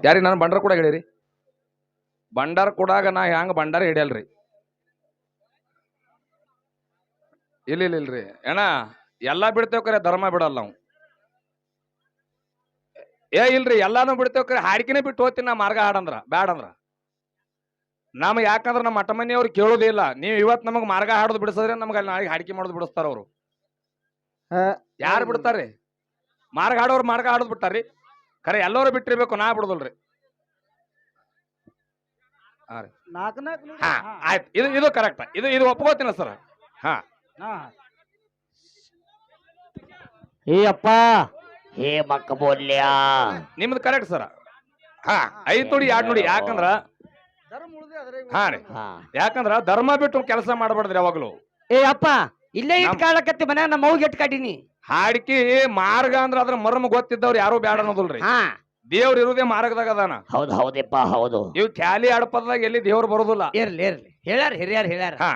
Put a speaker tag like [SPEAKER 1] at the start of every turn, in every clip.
[SPEAKER 1] ಯಾರಿಗೆ ನಾನು ಬಂಡಾರ ಕೂಡ ಹೇಳಿರಿ ಬಂಡಾರ ಕೂಡಾಗ ನಾ ಹ್ಯಾಂಗ ಬಂಡಾರ ಹಿಡಿಯಲ್ರಿ ಇಲ್ರಿ ಅಣ್ಣ ಎಲ್ಲಾ ಬಿಡ್ತೇವ್ ಕರೆ ಧರ್ಮ ಬಿಡಲ್ಲ ನಾವು ಇಲ್ರಿ ಎಲ್ಲಾನು ಬಿಡ್ತೇವ್ ಕರೆ ಹಾಡಿಕೆನೆ ಬಿಟ್ಟು ಹೋಗ್ತೀನಿ ನಾ ಮಾರ್ಗ ಹಾಡಂದ್ರ ಬ್ಯಾಡಂದ್ರ ನಮ್ ಯಾಕಂದ್ರ ನಮ್ಮ ಮಠ ಮನೆಯವ್ರು ಕೇಳೋದಿಲ್ಲ ನೀವು ಇವತ್ ನಮಗ್ ಮಾರ್ಗ ಹಾಡೋದು ಬಿಡಿಸಿದ್ರೆ ನಮ್ಗೆ ಅಲ್ಲಿ ನಾಳೆ ಹಾಡಿಕೆ ಮಾಡೋದು ಬಿಡಿಸ್ತಾರ ಅವ್ರು ಯಾರು ಬಿಡ್ತಾರ್ರಿ ಮಾರ್ಗ ಹಾಡೋರು ಮಾರ್ಗ ಹಾಡೋದು ಬಿಟ್ಟಾರ್ರಿ ಖರೆ ಎಲ್ಲರೂ ಬಿಟ್ಟಿರ್ಬೇಕು ನಾ ಬಿಡುದಲ್ರಿ ಆಯ್ತು ಇದು ಕರೆಕ್ಟ್ ಇದು ಒಪ್ಕೋತೀನಿ ಸರ್ ಹಾ
[SPEAKER 2] ಅಪ್ಪ ಹೇ ಮಕ್ಕ ಬೋಲ್ಯ
[SPEAKER 1] ನಿಮ್ದು ಕರೆಕ್ಟ್ ಸರ್ ಹಾ 5 ನುಡಿ 2 ನುಡಿ ಯಾಕಂದ್ರ ಹಾ ರೀ ಯಾಕಂದ್ರ ಧರ್ಮ ಬಿಟ್ಟು ಕೆಲಸ ಮಾಡಬಾರ್ದ್ರಿ ಯಾವಾಗ್ಲು
[SPEAKER 2] ಅಪ್ಪ ಇಲ್ಲೇ ಇಟ್ ಕಾಳಕತ್ತಿ ಮನ್ಯಾಗ ನಮ್ಮ ಅವ್ಗೆ ಎಟ್ ಕಾಟೀನಿ
[SPEAKER 1] ಹಾಡ್ಕಿ ಮಾರ್ಗ ಅಂದ್ರ ಅದ್ರ ಮರ್ಮ ಗೊತ್ತಿದ್ದವ್ರು ಯಾರು ಬ್ಯಾಡ ಅನ್ನೋದಿಲ್ರಿ ದೇವ್ರ ಇರುದೇ ಮಾರ್ಗದಾಗ ಅದಾನ
[SPEAKER 2] ಹೌದು ಹೌದಪ್ಪ ಹೌದು
[SPEAKER 1] ಇವ್ ಖ್ಯಾಲಿ ಆಡಪದಾಗ ಎಲ್ಲಿ ದೇವ್ರು ಬರೋದಿಲ್ಲ
[SPEAKER 2] ಇರ್ಲಿ ಹೇಳ್ಯಾರ ಹಿರಿಯಾರ ಹೇಳ್ಯಾರ
[SPEAKER 1] ಹಾ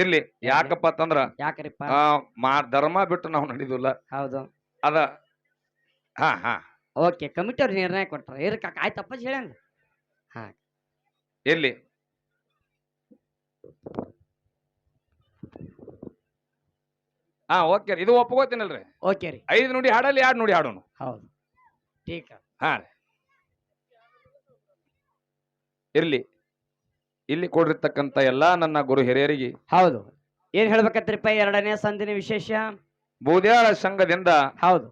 [SPEAKER 1] ಇರ್ಲಿ ಯಾಕಪ್ಪ ಅಂತಂದ್ರ
[SPEAKER 2] ಯಾಕ್ರಿಪ್ಪ
[SPEAKER 1] ಧರ್ಮ ಬಿಟ್ಟು ನಾವು ನಡೆಯುದಿಲ್ಲ
[SPEAKER 2] ಹೌದು
[SPEAKER 1] ಅದ ಹಾ ಹಾ
[SPEAKER 2] ಓಕೆ ಕಮಿಟಿ ಅವ್ರು ನಿರ್ಣಯ ಕೊಟ್ರ ಇರ್ಕ ಆಯ್ತಪ್ಪ ಹೇಳ್ಯಾನ ಹಾ
[SPEAKER 1] ಇರ್ಲಿ ಹಾ ಓಕೆ ಇದು ಒಪ್ಕೋತೀನಲ್ರಿ
[SPEAKER 2] ಓಕೆ ರೀ
[SPEAKER 1] 5 ನುಡಿ ಹಾಡಲ್ಲಿ 2 ನುಡಿ ಹಾಡೋಣ
[SPEAKER 2] ಹೌದು ಟೀಕ
[SPEAKER 1] ಹಾ ರೀ ಇರ್ಲಿ ಇಲ್ಲಿ ಕೊಡಿರ್ತಕ್ಕಂತ ಎಲ್ಲಾ ನನ್ನ ಗುರು ಹಿರಿಯರಿಗೆ
[SPEAKER 2] ಹೌದು ಏನ್ ಹೇಳ್ಬೇಕತ್ರಿಪ್ಪ 2ನೇ ಸಂದಿನ ವಿಶೇಷ
[SPEAKER 1] ಬೂದ್ಯಾಳ ಸಂಘದಿಂದ
[SPEAKER 2] ಹೌದು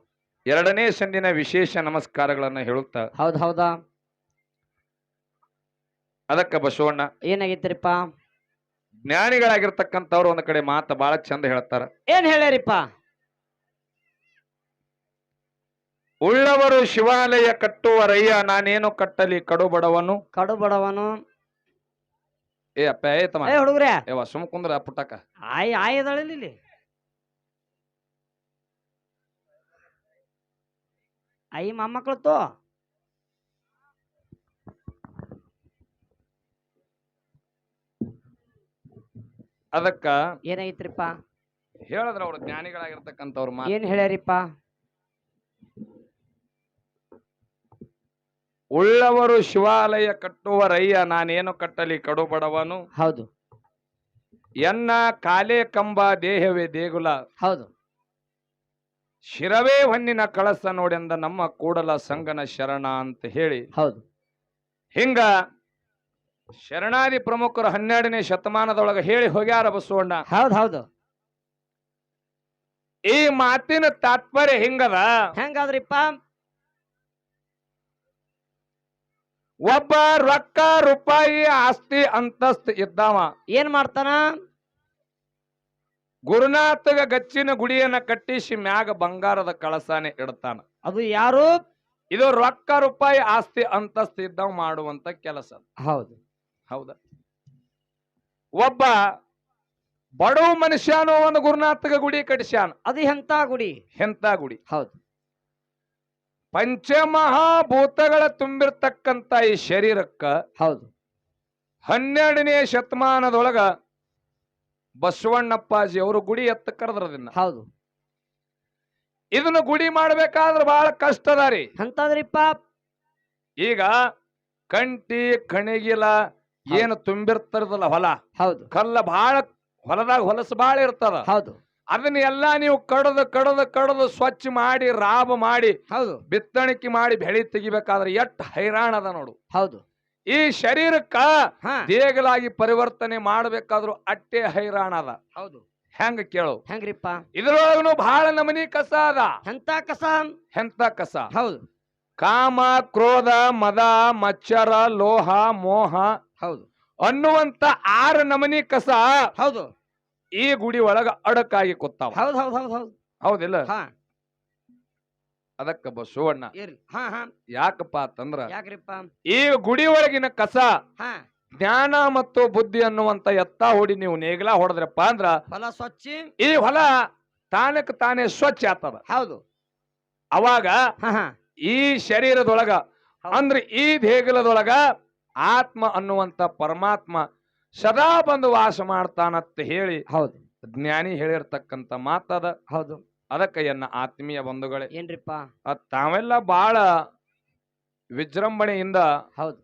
[SPEAKER 1] 2ನೇ ಸಂದಿನ ವಿಶೇಷ ನಮಸ್ಕಾರಗಳನ್ನ ಹೇಳುತ್ತಾ
[SPEAKER 2] ಹೌದಾ
[SPEAKER 1] ಅದಕ್ಕ ಬಸವಣ್ಣ
[SPEAKER 2] ಏನಾಗಿತ್ರಿಪ್ಪ
[SPEAKER 1] ಜ್ಞಾನಿಗಳಾಗಿರ್ತಕ್ಕಂಥವ್ರು ಒಂದ್ ಕಡೆ ಮಾತ ಬಹಳ ಚಂದ ಹೇಳ್ತಾರ
[SPEAKER 2] ಏನ್ ಹೇಳ್ಯಾರಿಪ್ಪ
[SPEAKER 1] ಉಳ್ಳವರು ಶಿವಾಲಯ ಕಟ್ಟುವರಯ್ಯ ನಾನೇನು ಕಟ್ಟಲಿ ಕಡು ಬಡವನು ಅಪ್ಪ ತಮ್ಮ
[SPEAKER 2] ಹುಡುಗ್ರೆ
[SPEAKER 1] ಸುಮ್ ಕುಂದ್ರ ಪುಟ್ಟಕ್ಕ
[SPEAKER 2] ಆಯದಳಿಲಿ ಮೊಮ್ಮಕ್ಳು ತೋ
[SPEAKER 1] ಅದಕ್ಕ
[SPEAKER 2] ಏನಾಗಿತ್ರಿಪ್ಪ
[SPEAKER 1] ಹೇಳಿದ್ರ ಅವ್ರು ಜ್ಞಾನಿಗಳಾಗಿರ್ತಕ್ಕಂಥವ್ರು
[SPEAKER 2] ಏನ್ ಹೇಳ್ಯಾರಿಪ್ಪ
[SPEAKER 1] ಉಳ್ಳವರು ಶಿವಾಲಯ ಕಟ್ಟುವರಯ್ಯ ನಾನೇನು ಕಟ್ಟಲಿ ಕಡು ಬಡವನು
[SPEAKER 2] ಹೌದು
[SPEAKER 1] ಎನ್ನ ಕಾಲೇ ಕಂಬ ದೇಹವೇ ದೇಗುಲ
[SPEAKER 2] ಹೌದು
[SPEAKER 1] ಶಿರವೇ ಹೊನ್ನಿನ ಕಳಸ ನೋಡೆಂದ ನಮ್ಮ ಕೂಡಲ ಸಂಗನ ಶರಣ ಅಂತ ಹೇಳಿ
[SPEAKER 2] ಹೌದು
[SPEAKER 1] ಹಿಂಗ ಶರಣಾದಿ ಪ್ರಮುಖರು 12ನೇ ಶತಮಾನದೊಳಗ ಹೇಳಿ ಹೋಗ್ಯಾರ ಬಸವಣ್ಣ
[SPEAKER 2] ಹೌದು
[SPEAKER 1] ಈ ಮಾತಿನ ತಾತ್ಪರ್ಯ ಹಿಂಗದ
[SPEAKER 2] ಹೆಂಗಾದ್ರಿಪ್ಪ
[SPEAKER 1] ಒಬ್ಬ ರೊಕ್ಕ ರೂಪಾಯಿ ಆಸ್ತಿ ಅಂತಸ್ತ್ ಇದ್ದಾವ
[SPEAKER 2] ಏನ್ ಮಾಡ್ತಾನ
[SPEAKER 1] ಗುರುನಾಥಗ ಗಚ್ಚಿನ ಗುಡಿಯನ್ನ ಕಟ್ಟಿಸಿ ಮ್ಯಾಗ ಬಂಗಾರದ ಕಳಸಾನೆ ಇಡ್ತಾನ
[SPEAKER 2] ಅದು ಯಾರು
[SPEAKER 1] ಇದು ರೊಕ್ಕ ರೂಪಾಯಿ ಆಸ್ತಿ ಅಂತಸ್ತ್ ಇದ್ದಾವ ಮಾಡುವಂತ ಕೆಲಸ
[SPEAKER 2] ಹೌದು
[SPEAKER 1] ಹೌದಾ ಒಬ್ಬ ಬಡವ ಮನುಷ್ಯನೋ ಒಂದು ಗುರುನಾಥಗ ಗುಡಿ ಕಟ್ಟಿಸ್ಯಾನ
[SPEAKER 2] ಅದು ಎಂತ ಗುಡಿ
[SPEAKER 1] ಹೌದು ಪಂಚಮಹಾಭೂತಗಳ ತುಂಬಿರ್ತಕ್ಕಂತ ಈ ಶರೀರಕ್ಕ
[SPEAKER 2] ಹೌದು
[SPEAKER 1] 12ನೇ ಶತಮಾನದೊಳಗ ಬಸವಣ್ಣಪ್ಪಾಜಿ ಅವರು ಗುಡಿ ಎತ್ತ ಕರೆದ್ರದನ್ನ
[SPEAKER 2] ಹೌದು
[SPEAKER 1] ಇದನ್ನ ಗುಡಿ ಮಾಡ್ಬೇಕಾದ್ರೆ ಬಹಳ ಕಷ್ಟ ಅದ ರೀ
[SPEAKER 2] ಅಂತದ್ರಿಪ್ಪ
[SPEAKER 1] ಈಗ ಕಂಟಿ ಕಣಿಗಿಲ ಏನು ತುಂಬಿರ್ತದಲ್ಲ ಹೊಲ
[SPEAKER 2] ಹೌದು
[SPEAKER 1] ಕಲ್ಲ ಬಹಳ ಹೊಲದಾಗ ಹೊಲಸು ಬಹಳ ಇರ್ತದ
[SPEAKER 2] ಹೌದು
[SPEAKER 1] ಅದನ್ನ ಎಲ್ಲಾ ನೀವು ಕಡದು ಸ್ವಚ್ಛ ಮಾಡಿ ರಾಬ ಮಾಡಿ
[SPEAKER 2] ಹೌದು
[SPEAKER 1] ಬಿತ್ತಣಿಕೆ ಮಾಡಿ ಬೆಳಿ ತೆಗಿಬೇಕಾದ್ರೆ ಎಷ್ಟ್ ಹೈರಾಣ ಅದ ನೋಡು
[SPEAKER 2] ಹೌದು
[SPEAKER 1] ಈ ಶರೀರಕ್ಕ ದೇಗಲಾಗಿ ಪರಿವರ್ತನೆ ಮಾಡ್ಬೇಕಾದ್ರು ಅಟ್ಟೆ ಹೈರಾಣ ಅದ
[SPEAKER 2] ಹೌದು
[SPEAKER 1] ಹೆಂಗ ಕೇಳು
[SPEAKER 2] ಹೆಂಗ್ರಿಪ್ಪ
[SPEAKER 1] ಇದ್ರೊಳಗನು ಬಹಳ ನಮನಿ ಕಸ ಅದ ಎಂತ ಕಸ
[SPEAKER 2] ಹೌದು
[SPEAKER 1] ಕಾಮ ಕ್ರೋಧ ಮದ ಮಚ್ಚರ ಲೋಹ ಮೋಹ
[SPEAKER 2] ಹೌದು
[SPEAKER 1] ಅನ್ನುವಂತ 6 ನಮನಿ ಕಸ
[SPEAKER 2] ಹೌದು
[SPEAKER 1] ಈ ಗುಡಿ ಒಳಗ ಅಡಕಾಗಿ ಕೂತಾವ ಹೌದಿಲ್ಲ ಅದಕ್ಕ ಬಸವಣ್ಣ ಯಾಕಪ್ಪ ಅಂತಂದ್ರ ಈ ಗುಡಿ ಒಳಗಿನ ಕಸ ಜ್ಞಾನ ಮತ್ತು ಬುದ್ಧಿ ಅನ್ನುವಂತ ಎತ್ತ ಹೊಡಿ ನೀವು ನೇಗಿಲ ಹೊಡೆದ್ರಪ್ಪ ಅಂದ್ರ
[SPEAKER 2] ಹೊಲ ಸ್ವಚ್ಛ
[SPEAKER 1] ಈ ಹೊಲ ತಾನಕ್ ತಾನೇ ಸ್ವಚ್ಛ ಆಗ್ತದ
[SPEAKER 2] ಹೌದು
[SPEAKER 1] ಅವಾಗ ಈ ಶರೀರದೊಳಗ ಅಂದ್ರೆ ಈ ದೇಗುಲದೊಳಗ ಆತ್ಮ ಅನ್ನುವಂತ ಪರಮಾತ್ಮ ಸದಾ ಬಂದು ವಾಸ ಮಾಡ್ತಾನಂತ ಹೇಳಿ
[SPEAKER 2] ಹೌದು
[SPEAKER 1] ಜ್ಞಾನಿ ಹೇಳಿರ್ತಕ್ಕಂತ ಮಾತದ
[SPEAKER 2] ಹೌದು
[SPEAKER 1] ಅದಕ್ಕ ಎನ್ನ ಆತ್ಮೀಯ ಬಂಧುಗಳೇ
[SPEAKER 2] ಏನ್ರಿಪ್ಪ
[SPEAKER 1] ತಾವೆಲ್ಲ ಬಾಳ ವಿಜೃಂಭಣೆಯಿಂದ
[SPEAKER 2] ಹೌದು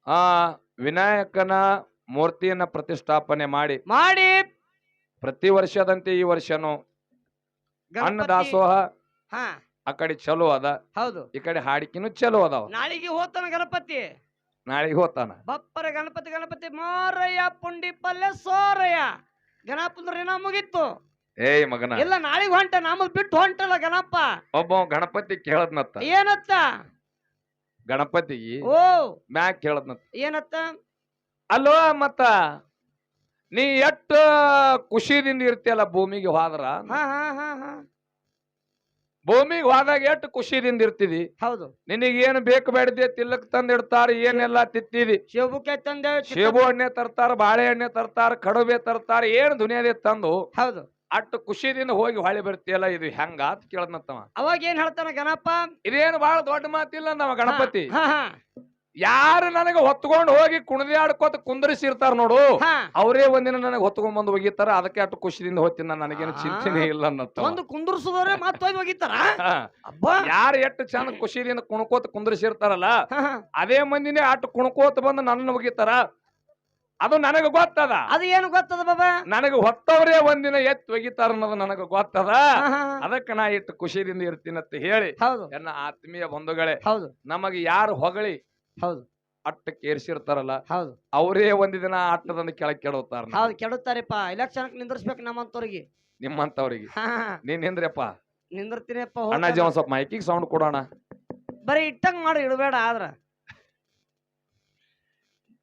[SPEAKER 1] ಆ ವಿನಾಯಕನ ಮೂರ್ತಿಯನ್ನ ಪ್ರತಿಷ್ಠಾಪನೆ ಮಾಡಿ
[SPEAKER 2] ಮಾಡಿ
[SPEAKER 1] ಪ್ರತಿ ವರ್ಷದಂತೆ ಈ ವರ್ಷನು
[SPEAKER 2] ಗಣಪತಿ-
[SPEAKER 1] ಅನ್ನದಾಸೋಹ
[SPEAKER 2] ಹಾ
[SPEAKER 1] ಆ ಕಡೆ ಚಲೋ ಅದ,
[SPEAKER 2] ಹೌದು
[SPEAKER 1] ಈ ಕಡೆ ಹಾಡಿಕಿನೂ ಚಲೋ ಅದಾವ.
[SPEAKER 2] ನಾಳಿಗೆ ಹೋತಾನ ಗಣಪತಿ
[SPEAKER 1] ನಾಳೆಗೆ ಹೋತಾನ.
[SPEAKER 2] ಬಪ್ಪರ ಗಣಪತಿ ಗಣಪತಿ ಮಾರಯ್ಯ ಪುಂಡಿ ಪಲ್ಯ ಸೋರಯ್ಯ ಗಣಪಂದ್ರ ಏನೋ ಮುಗೀತು.
[SPEAKER 1] ಏಯ್ ಮಗನ,
[SPEAKER 2] ಇಲ್ಲ ನಾಳಿಗೆ ಹೊಂಟ ನಮ್ಮದ್ ಬಿಟ್ಟು ಹೊಂಟಲ್ಲ ಗಣಪ.
[SPEAKER 1] ಒಬ್ಬ ಗಣಪತಿ ಕೇಳದ್ನತ್ತ,
[SPEAKER 2] ಏನತ್ತ
[SPEAKER 1] ಗಣಪತಿ
[SPEAKER 2] ಓ
[SPEAKER 1] ಮ್ಯಾಕ್ ಕೇಳದ್ನತ್ತ,
[SPEAKER 2] ಏನತ್ತ
[SPEAKER 1] ಅಲ್ವಾ ಮತ್ತ ನೀ ಎಷ್ಟ ಖುಷಿದಿಂದ ಇರ್ತಿಯಲ್ಲ ಭೂಮಿಗೆ ಹೋದ್ರ,
[SPEAKER 2] ಹಾ ಹಾ ಹಾ ಹಾ
[SPEAKER 1] ಭೂಮಿಗೆ ಹೋದಾಗ ಎಷ್ಟು ಖುಷಿದಿಂದ ಇರ್ತಿದಿ.
[SPEAKER 2] ಹೌದು
[SPEAKER 1] ನಿನಗೇನು ಬೇಕು ಬೇಡದೆ ತಿಲ್ಲಕ್ ತಂದ್ ಇಡ್ತಾರ, ಏನೆಲ್ಲಾ ತಿತ್ತಿದಿ.
[SPEAKER 2] ಶಿವಬುಕ್ಕೆ ತಂದೆ
[SPEAKER 1] ಸೇಬು ಎಣ್ಣೆ ತರ್ತಾರ, ಬಾಳೆಹಣ್ಣೆ ತರ್ತಾರ, ಕಡುಬೆ ತರ್ತಾರ, ಏನ್ ದುನಿಯಾದೇ ತಂದು
[SPEAKER 2] ಹೌದು
[SPEAKER 1] ಅಷ್ಟು ಖುಷಿದಿಂದ ಹೋಗಿ ಹೊಳಿ ಬರ್ತಿಯಲ್ಲ, ಇದು ಹೆಂಗ ಅಂತ ಕೇಳದ್ನತ್ತವ.
[SPEAKER 2] ಅವಾಗ ಏನ್ ಹೇಳ್ತಾನ ಗಣಪ,
[SPEAKER 1] ಇದೇನು ಬಹಳ ದೊಡ್ಡ ಮಾತಿಲ್ಲ ನಮ್ಮ ಗಣಪತಿ.
[SPEAKER 2] ಹಾ ಹಾ
[SPEAKER 1] ಯಾರು ನನಗೆ ಹೊತ್ಕೊಂಡು ಹೋಗಿ ಕುಣದಿ ಆಡ್ಕೋತ ಕುಂದರಿಸಿರ್ತಾರ ನೋಡು,
[SPEAKER 2] ಹಾ
[SPEAKER 1] ಅವರೇ ಒಂದಿನ ನನಗೆ ಹೊತ್ಕೊಂಡ್ ಬಂದು ಒಗಿತಾರ. ಅದಕ್ಕೆ ಅಷ್ಟು ಖುಷಿದಿಂದ ಹೋಗ್ತೀನಿ ನಾನು, ನನಗೇನು ಚಿಂತೆನೆ ಇಲ್ಲ ಅನ್ನತ್ತ.
[SPEAKER 2] ಒಂದು ಕುಂದ್ರಸದವ್ರೆ ಮತ್ತೊಂದು ಹೋಗಿತ್ತಾರ. ಅಬ್ಬ
[SPEAKER 1] ಯಾರು ಎಷ್ಟು ಚಂದ ಖುಷಿದಿಂದ ಕುಣ್ಕೋತ ಕುಂದರಿಸಿರ್ತಾರಲ್ಲ,
[SPEAKER 2] ಹಾ, ಹಾ.
[SPEAKER 1] ಅದೇ ಮಂದಿನೇ ಅಷ್ಟು ಕುಣ್ಕೋತ ಬಂದು ನನ್ನ ಒಗಿತಾರ. ಅದು ನನಗೆ ಗೊತ್ತದ.
[SPEAKER 2] ಅದು ಏನು ಗೊತ್ತದ ಬಾಬಾ,
[SPEAKER 1] ನನಗೆ ಹೊತ್ತವ್ರೇ ಒಂದಿನ ಎತ್ತು ಒಗಿತಾರ ಅನ್ನೋದು ನನಗೆ ಗೊತ್ತದ.
[SPEAKER 2] ಹಾ, ಹಾ, ಹಾ.
[SPEAKER 1] ಅದಕ್ಕೆ ನಾ ಇಟ್ಟು ಖುಷಿದಿಂದ ಇರ್ತೀನಿ ಅಂತ ಹೇಳಿ,
[SPEAKER 2] ಹೌದು
[SPEAKER 1] ಎನ್ನ ಆತ್ಮೀಯ ಬಂಧುಗಳೇ,
[SPEAKER 2] ಹೌದು
[SPEAKER 1] ನಮಗೆ ಯಾರು ಹೊಗಳಿ
[SPEAKER 2] ಹೌದು
[SPEAKER 1] ಅಟ್ಟಕ್ಕೆ ಏರ್ಸಿರ್ತಾರಲ್ಲ,
[SPEAKER 2] ಹೌದು
[SPEAKER 1] ಅವರೇ ಒಂದ್ ದಿನ ಅಟ್ಟದಂದ ಕೆಳಗೆ ಕೆಡವುತ್ತಾರ.
[SPEAKER 2] ಹೌದು ಕೆಡುತ್ತಾರಪ್ಪ. ಎಲೆಕ್ಷನ್ ನಿಂದ್ರಿಸ್ಬೇಕು ನಮ್ಮಂತವ್ರಿಗೆ,
[SPEAKER 1] ನಿಮ್ಮಂತವ್ರಿಗೆ.
[SPEAKER 2] ಹಾ
[SPEAKER 1] ನೀನ್ ನಿಂದ್ರಪ್ಪ
[SPEAKER 2] ನಿಂದಿರ್ತೀನಪ್ಪ.
[SPEAKER 1] ಅಣ್ಣಾಜಿ, ಒಂದ್ ಸ್ವಲ್ಪ ಮೈಕಿಗೆ ಸೌಂಡ್ ಕೊಡೋಣ.
[SPEAKER 2] ಬರೀ ಇಟ್ಟಂಗ್ ಮಾಡಿ ಇಡಬೇಡ. ಆದ್ರ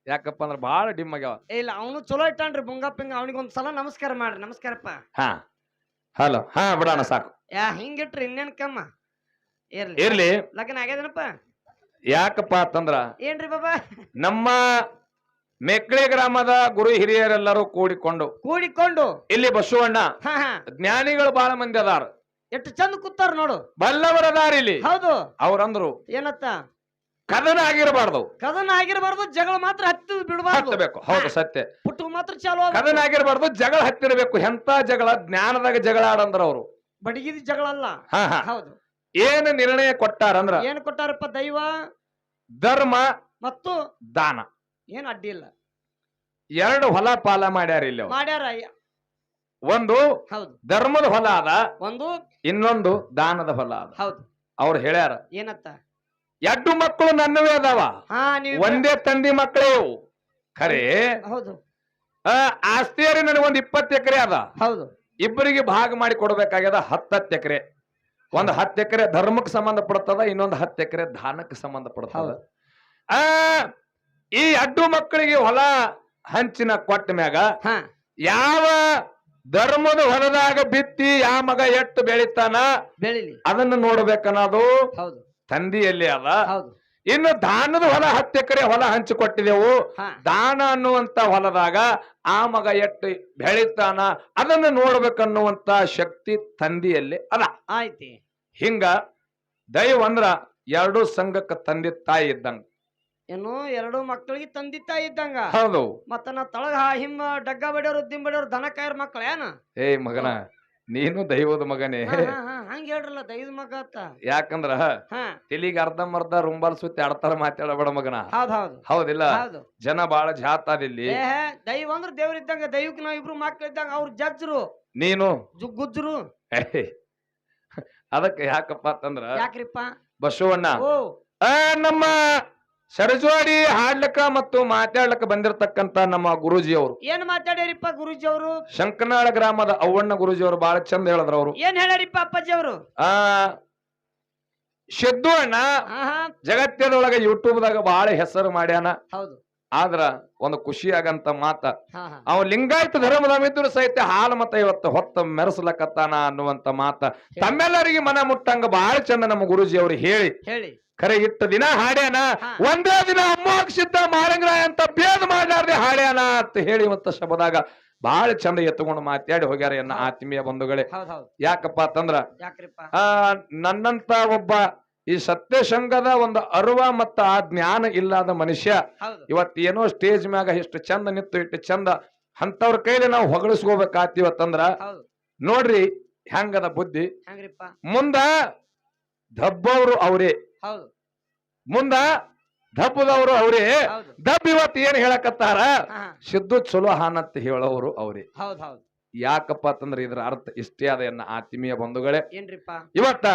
[SPEAKER 1] ಯಾಕಪ್ಪ ಅಂದ್ರ ಬಾಳ ಡಿಮ್ ಆಗ್ಯಾವ.
[SPEAKER 2] ಇಲ್ಲ ಅವನು ಚಲೋ ಇಟ್ಟಾನ್ರಿ ಬುಂಗಪ್ಪಿಂಗ. ಅವನಿಗೊಂದ್ ಸಲ ನಮಸ್ಕಾರ ಮಾಡ್ರಿ. ನಮಸ್ಕಾರಪ್ಪ.
[SPEAKER 1] ಹಾ ಹಲೋ, ಹಾ ಬಿಡೋಣ ಸಾಕು.
[SPEAKER 2] ಹಿಂಗಿಟ್ರಿ ಇನ್ನೇನ್ ಕಮ್ಮ ಇರ್ಲಿ.
[SPEAKER 1] ಇರ್ಲಿ.
[SPEAKER 2] ಲಗ್ನ ಆಗ್ಯದನಪ್ಪ.
[SPEAKER 1] ಯಾಕಪ್ಪ ಅಂತಂದ್ರ
[SPEAKER 2] ಏನ್ರಿ ಬಾಬಾ,
[SPEAKER 1] ನಮ್ಮ ಮೆಕ್ಳೆ ಗ್ರಾಮದ ಗುರು ಹಿರಿಯರೆಲ್ಲರೂ
[SPEAKER 2] ಕೂಡಿಕೊಂಡು
[SPEAKER 1] ಇಲ್ಲಿ ಬಸವಣ್ಣ
[SPEAKER 2] ಹಾ ಹಾ
[SPEAKER 1] ಜ್ಞಾನಿಗಳು ಬಹಳ ಮಂದಿ ಅದಾರ,
[SPEAKER 2] ಎಷ್ಟು ಚಂದ ಕೂತಾರ ನೋಡು.
[SPEAKER 1] ಬಲ್ಲವರದಾರ ಇಲ್ಲಿ.
[SPEAKER 2] ಹೌದು
[SPEAKER 1] ಅವ್ರಂದ್ರು
[SPEAKER 2] ಏನತ್ತ,
[SPEAKER 1] ಕದನ ಆಗಿರಬಾರ್ದು,
[SPEAKER 2] ಕದನ ಆಗಿರಬಾರ್ದು, ಜಗಳ ಮಾತ್ರ ಹತ್ತಿ ಬಿಡಬಾರ್ದು.
[SPEAKER 1] ಹತ್ತಬೇಕು. ಹೌದು ಸತ್ಯ.
[SPEAKER 2] ಪುಟ್ಟು ಮಾತ್ರ ಚಾಲು
[SPEAKER 1] ಕದನ ಆಗಿರಬಾರ್ದು, ಜಗಳ ಹತ್ತಿರಬೇಕು. ಎಂತ ಜಗಳ? ಜ್ಞಾನದಾಗ ಜಗಳ ಆಡಂದ್ರ ಅವರು
[SPEAKER 2] ಬಡಗಿದ ಜಗಳ ಅಲ್ಲ.
[SPEAKER 1] ಹಾ ಹಾ.
[SPEAKER 2] ಹೌದು.
[SPEAKER 1] ಏನು ನಿರ್ಣಯ ಕೊಟ್ಟಾರಂದ್ರ,
[SPEAKER 2] ಏನ್ ಕೊಟ್ಟಾರಪ್ಪ, ದೈವ
[SPEAKER 1] ಧರ್ಮ
[SPEAKER 2] ಮತ್ತು
[SPEAKER 1] ದಾನ,
[SPEAKER 2] ಏನ್ ಅಡ್ಡಿ ಇಲ್ಲ.
[SPEAKER 1] ಎರಡು ಹೊಲ ಪಾಲ ಮಾಡ್ಯಾರ ಇಲ್ಲಿ ಅವ್ರು.
[SPEAKER 2] ಮಾಡ್ಯಾರ.
[SPEAKER 1] ಒಂದು
[SPEAKER 2] ಹೌದು
[SPEAKER 1] ಧರ್ಮದ ಹೊಲ ಅದ,
[SPEAKER 2] ಒಂದು
[SPEAKER 1] ಇನ್ನೊಂದು ದಾನದ ಹೊಲ ಅದ.
[SPEAKER 2] ಹೌದು.
[SPEAKER 1] ಅವ್ರು ಹೇಳ್ಯಾರ,
[SPEAKER 2] ಏನತ್ತ,
[SPEAKER 1] ಎರಡು ಮಕ್ಕಳು ನನ್ನವೇ ಅದಾವ,
[SPEAKER 2] ಹಾ ನೀವು
[SPEAKER 1] ಒಂದೇ ತಂದಿ ಮಕ್ಕಳೇ ಇವು. ಖರೆ
[SPEAKER 2] ಹೌದು
[SPEAKER 1] ಆಸ್ತಿಯರಿ ನನಗೊಂದು 20 ಎಕರೆ ಅದ.
[SPEAKER 2] ಹೌದು.
[SPEAKER 1] ಇಬ್ಬರಿಗೆ ಭಾಗ ಮಾಡಿ ಕೊಡ್ಬೇಕಾಗ್ಯದ 10 ಎಕರೆ. ಒಂದು 10 ಎಕರೆ ಧರ್ಮಕ್ಕೆ ಸಂಬಂಧ ಪಡ್ತದ, ಇನ್ನೊಂದು 10 ಎಕರೆ ದಾನಕ್ಕೆ ಸಂಬಂಧ ಪಡ್ತದ. ಈ ಅಡ್ಡು ಮಕ್ಕಳಿಗೆ ಹೊಲ ಹಂಚಿನ ಕೊಟ್ಟ ಮ್ಯಾಗ
[SPEAKER 2] ಹಾ
[SPEAKER 1] ಯಾವ ಧರ್ಮದ ಹೊಲದಾಗ ಬಿತ್ತಿ ಯಾವ ಮಗ ಎಟ್ಟು ಬೆಳಿತಾನ
[SPEAKER 2] ಬೆಳಿಲಿ
[SPEAKER 1] ಅದನ್ನು ನೋಡ್ಬೇಕನ್ನೋದು
[SPEAKER 2] ಹೌದು
[SPEAKER 1] ತಂದಿಯಲ್ಲಿ ಅದ.
[SPEAKER 2] ಹೌದು.
[SPEAKER 1] ಇನ್ನು ದಾನದ ಹೊಲ 10 ಎಕರೆ ಹೊಲ ಹಂಚಿ ಕೊಟ್ಟಿದೆವು.
[SPEAKER 2] ಹಾ
[SPEAKER 1] ದಾನ ಅನ್ನುವಂತ ಹೊಲದಾಗ ಆ ಮಗ ಎಟ್ಟು ಬೆಳಿತಾನ ಅದನ್ನು ನೋಡ್ಬೇಕನ್ನುವಂತ ಶಕ್ತಿ ತಂದಿಯಲ್ಲಿ ಅದ.
[SPEAKER 2] ಆಯ್ತಿ.
[SPEAKER 1] ಹಿಂಗ ದೈವ ಅಂದ್ರ ಎರಡು ಸಂಘಕ್ಕೆ ತಂದೆ ತಾಯಿ ಇದ್ದಂಗ.
[SPEAKER 2] ಏನು ಎರಡು ಮಕ್ಕಳಿಗೆ ತಂದಿ ತಾಯಿ ಇದ್ದಂಗ.
[SPEAKER 1] ಹೌದು.
[SPEAKER 2] ಮತ್ತ ನಾ ತಳಗ ಹಿಮ್ಮ ಡಗ್ಗ ಬಡಿಯೋರು ಉದ್ದಿನ ಬಡಿಯೋರು ದನ ಕಾಯರ್ ಮಕ್ಕಳ ಏನ?
[SPEAKER 1] ಏ ಮಗನ, ನೀನು ದೈವದ ಮಗನೇ.
[SPEAKER 2] ಹಂಗ ಹೇಳ್ರಲ್ಲ ದೈವದ ಮಗ ಅತ್ತ.
[SPEAKER 1] ಯಾಕಂದ್ರ ತೆಲಿಗೆ ಅರ್ಧಂಬರ್ಧ ರುಂಬಲ್ ಸುತ್ತಿ ಆಡ್ತಾರ ಮಾತಾಡಬೇಡ ಮಗನ.
[SPEAKER 2] ಹೌದ್ ಹೌದು.
[SPEAKER 1] ಹೌದಿಲ್ಲ?
[SPEAKER 2] ಹೌದು.
[SPEAKER 1] ಜನ ಬಾಳ ಜಾತಾದಿಲ್ಲಿ.
[SPEAKER 2] ದೈವ ಅಂದ್ರ ದೇವ್ರ ಇದ್ದಂಗ. ದೈವಕ್ಕೆ ನಾವ್ ಇಬ್ರು ಮಕ್ಳು ಇದ್ದಂಗ. ಅವ್ರ ಜಜ್ರು
[SPEAKER 1] ನೀನು
[SPEAKER 2] ಗುಜ್ರು.
[SPEAKER 1] ಅದಕ್ಕೆ ಯಾಕಪ್ಪ ಅಂತಂದ್ರ
[SPEAKER 2] ಯಾಕ್ರಿಪ್ಪ
[SPEAKER 1] ಬಸವಣ್ಣ
[SPEAKER 2] ಓ
[SPEAKER 1] ನಮ್ಮ ಸರಜೋಡಿ ಹಾಡ್ಲಕ್ಕ ಮತ್ತು ಮಾತಾಡ್ಲಕ್ಕ ಬಂದಿರತಕ್ಕಂತ ನಮ್ಮ ಗುರೂಜಿ ಅವರು
[SPEAKER 2] ಏನ್ ಮಾತಾಡ್ಯಾರಿಪ್ಪ ಗುರೂಜಿ ಅವರು?
[SPEAKER 1] ಶಂಕನಾಳ ಗ್ರಾಮದ ಅವ್ವಣ್ಣ ಗುರೂಜಿ ಅವರು ಬಹಳ ಚಂದ ಹೇಳಿದ್ರ. ಅವರು
[SPEAKER 2] ಏನ್ ಹೇಳ್ಯಾರಿಪ್ಪ ಅಪ್ಪಾಜಿ ಅವರು?
[SPEAKER 1] ಸಿದ್ದು ಅಣ್ಣ ಜಗತ್ತದೊಳಗ ಯೂಟ್ಯೂಬ್ದಾಗ ಬಹಳ ಹೆಸರು ಮಾಡ್ಯಾನ.
[SPEAKER 2] ಹೌದು.
[SPEAKER 1] ಆದ್ರ ಒಂದು ಖುಷಿಯಾಗಂತ ಮಾತ,
[SPEAKER 2] ಹಾ
[SPEAKER 1] ಅವ ಲಿಂಗಾಯತ ಧರ್ಮದವಿದ್ರು ಸಹಿತ ಹಾಲು ಮತ ಇವತ್ತು ಹೊತ್ತ ಮೆರೆಸ್ಲಕತ್ತಾನ ಅನ್ನುವಂತ ಮಾತ ತಮ್ಮೆಲ್ಲರಿಗೆ ಮನ ಮುಟ್ಟಂಗ ಬಹಳ ಚಂದ ನಮ್ಮ ಗುರೂಜಿ ಅವರು ಹೇಳಿ
[SPEAKER 2] ಹೇಳಿ
[SPEAKER 1] ಖರೆ ಇಟ್ಟು ದಿನ ಹಾಡ್ಯಾನ. ಒಂದೇ ದಿನ ಅಮ್ಮೋಕ್ಷಿದ್ದ ಮಾರಂಗರಾಯ ಅಂತ ಭೇದ ಮಾಡ್ಲಾರ್ದೆ ಹಾಡ್ಯಾನ ಅಂತ ಹೇಳಿ ಇವತ್ತ ಶಬ್ದಾಗ ಬಹಳ ಚಂದ ಎತ್ತುಕೊಂಡು ಮಾತಾಡಿ ಹೋಗ್ಯಾರ ಎನ್ನ ಆತ್ಮೀಯ ಬಂಧುಗಳೇ. ಯಾಕಪ್ಪ ಅಂತಂದ್ರ ನನ್ನಂತ ಒಬ್ಬ ಈ ಸತ್ಯಸಂಗದ ಒಂದು ಅರಿವ ಮತ್ತ ಆ ಜ್ಞಾನ ಇಲ್ಲದ ಮನುಷ್ಯ ಇವತ್ತೇನೋ ಸ್ಟೇಜ್ ಮ್ಯಾಗ ಇಷ್ಟು ಚಂದ ನಿಂತು ಇಟ್ಟು ಚಂದ ಅಂತವ್ರ ಕೈಲಿ ನಾವು ಹೊಗಳಿಸ್ಕೋಬೇಕಾತಿವತ್ತಂದ್ರ ನೋಡ್ರಿ ಹೆಂಗದ ಬುದ್ಧಿ. ಮುಂದ ದಬ್ಬವ್ರು ಅವರೇ, ಮುಂದ ದಬ್ಬದವರು ಅವ್ರೇ.
[SPEAKER 2] ಹೌದು
[SPEAKER 1] ದಬ್ ಇವತ್ತು ಏನ್ ಹೇಳಕತ್ತಾರ,
[SPEAKER 2] ಹಾ
[SPEAKER 1] ಸಿದ್ದು ಚಲೋ ಹಾನತ್ ಹೇಳೋರು ಅವ್ರೇ.
[SPEAKER 2] ಹೌದ್ ಹೌದ್
[SPEAKER 1] ಯಾಕಪ್ಪ ಅಂತಂದ್ರೆ ಇದ್ರ ಅರ್ಥ ಇಷ್ಟೇ ಅದ ಎನ್ನ ಆತ್ಮೀಯ ಬಂಧುಗಳೇ.
[SPEAKER 2] ಏನ್ರಿಪ್ಪ
[SPEAKER 1] ಇವತ್ತ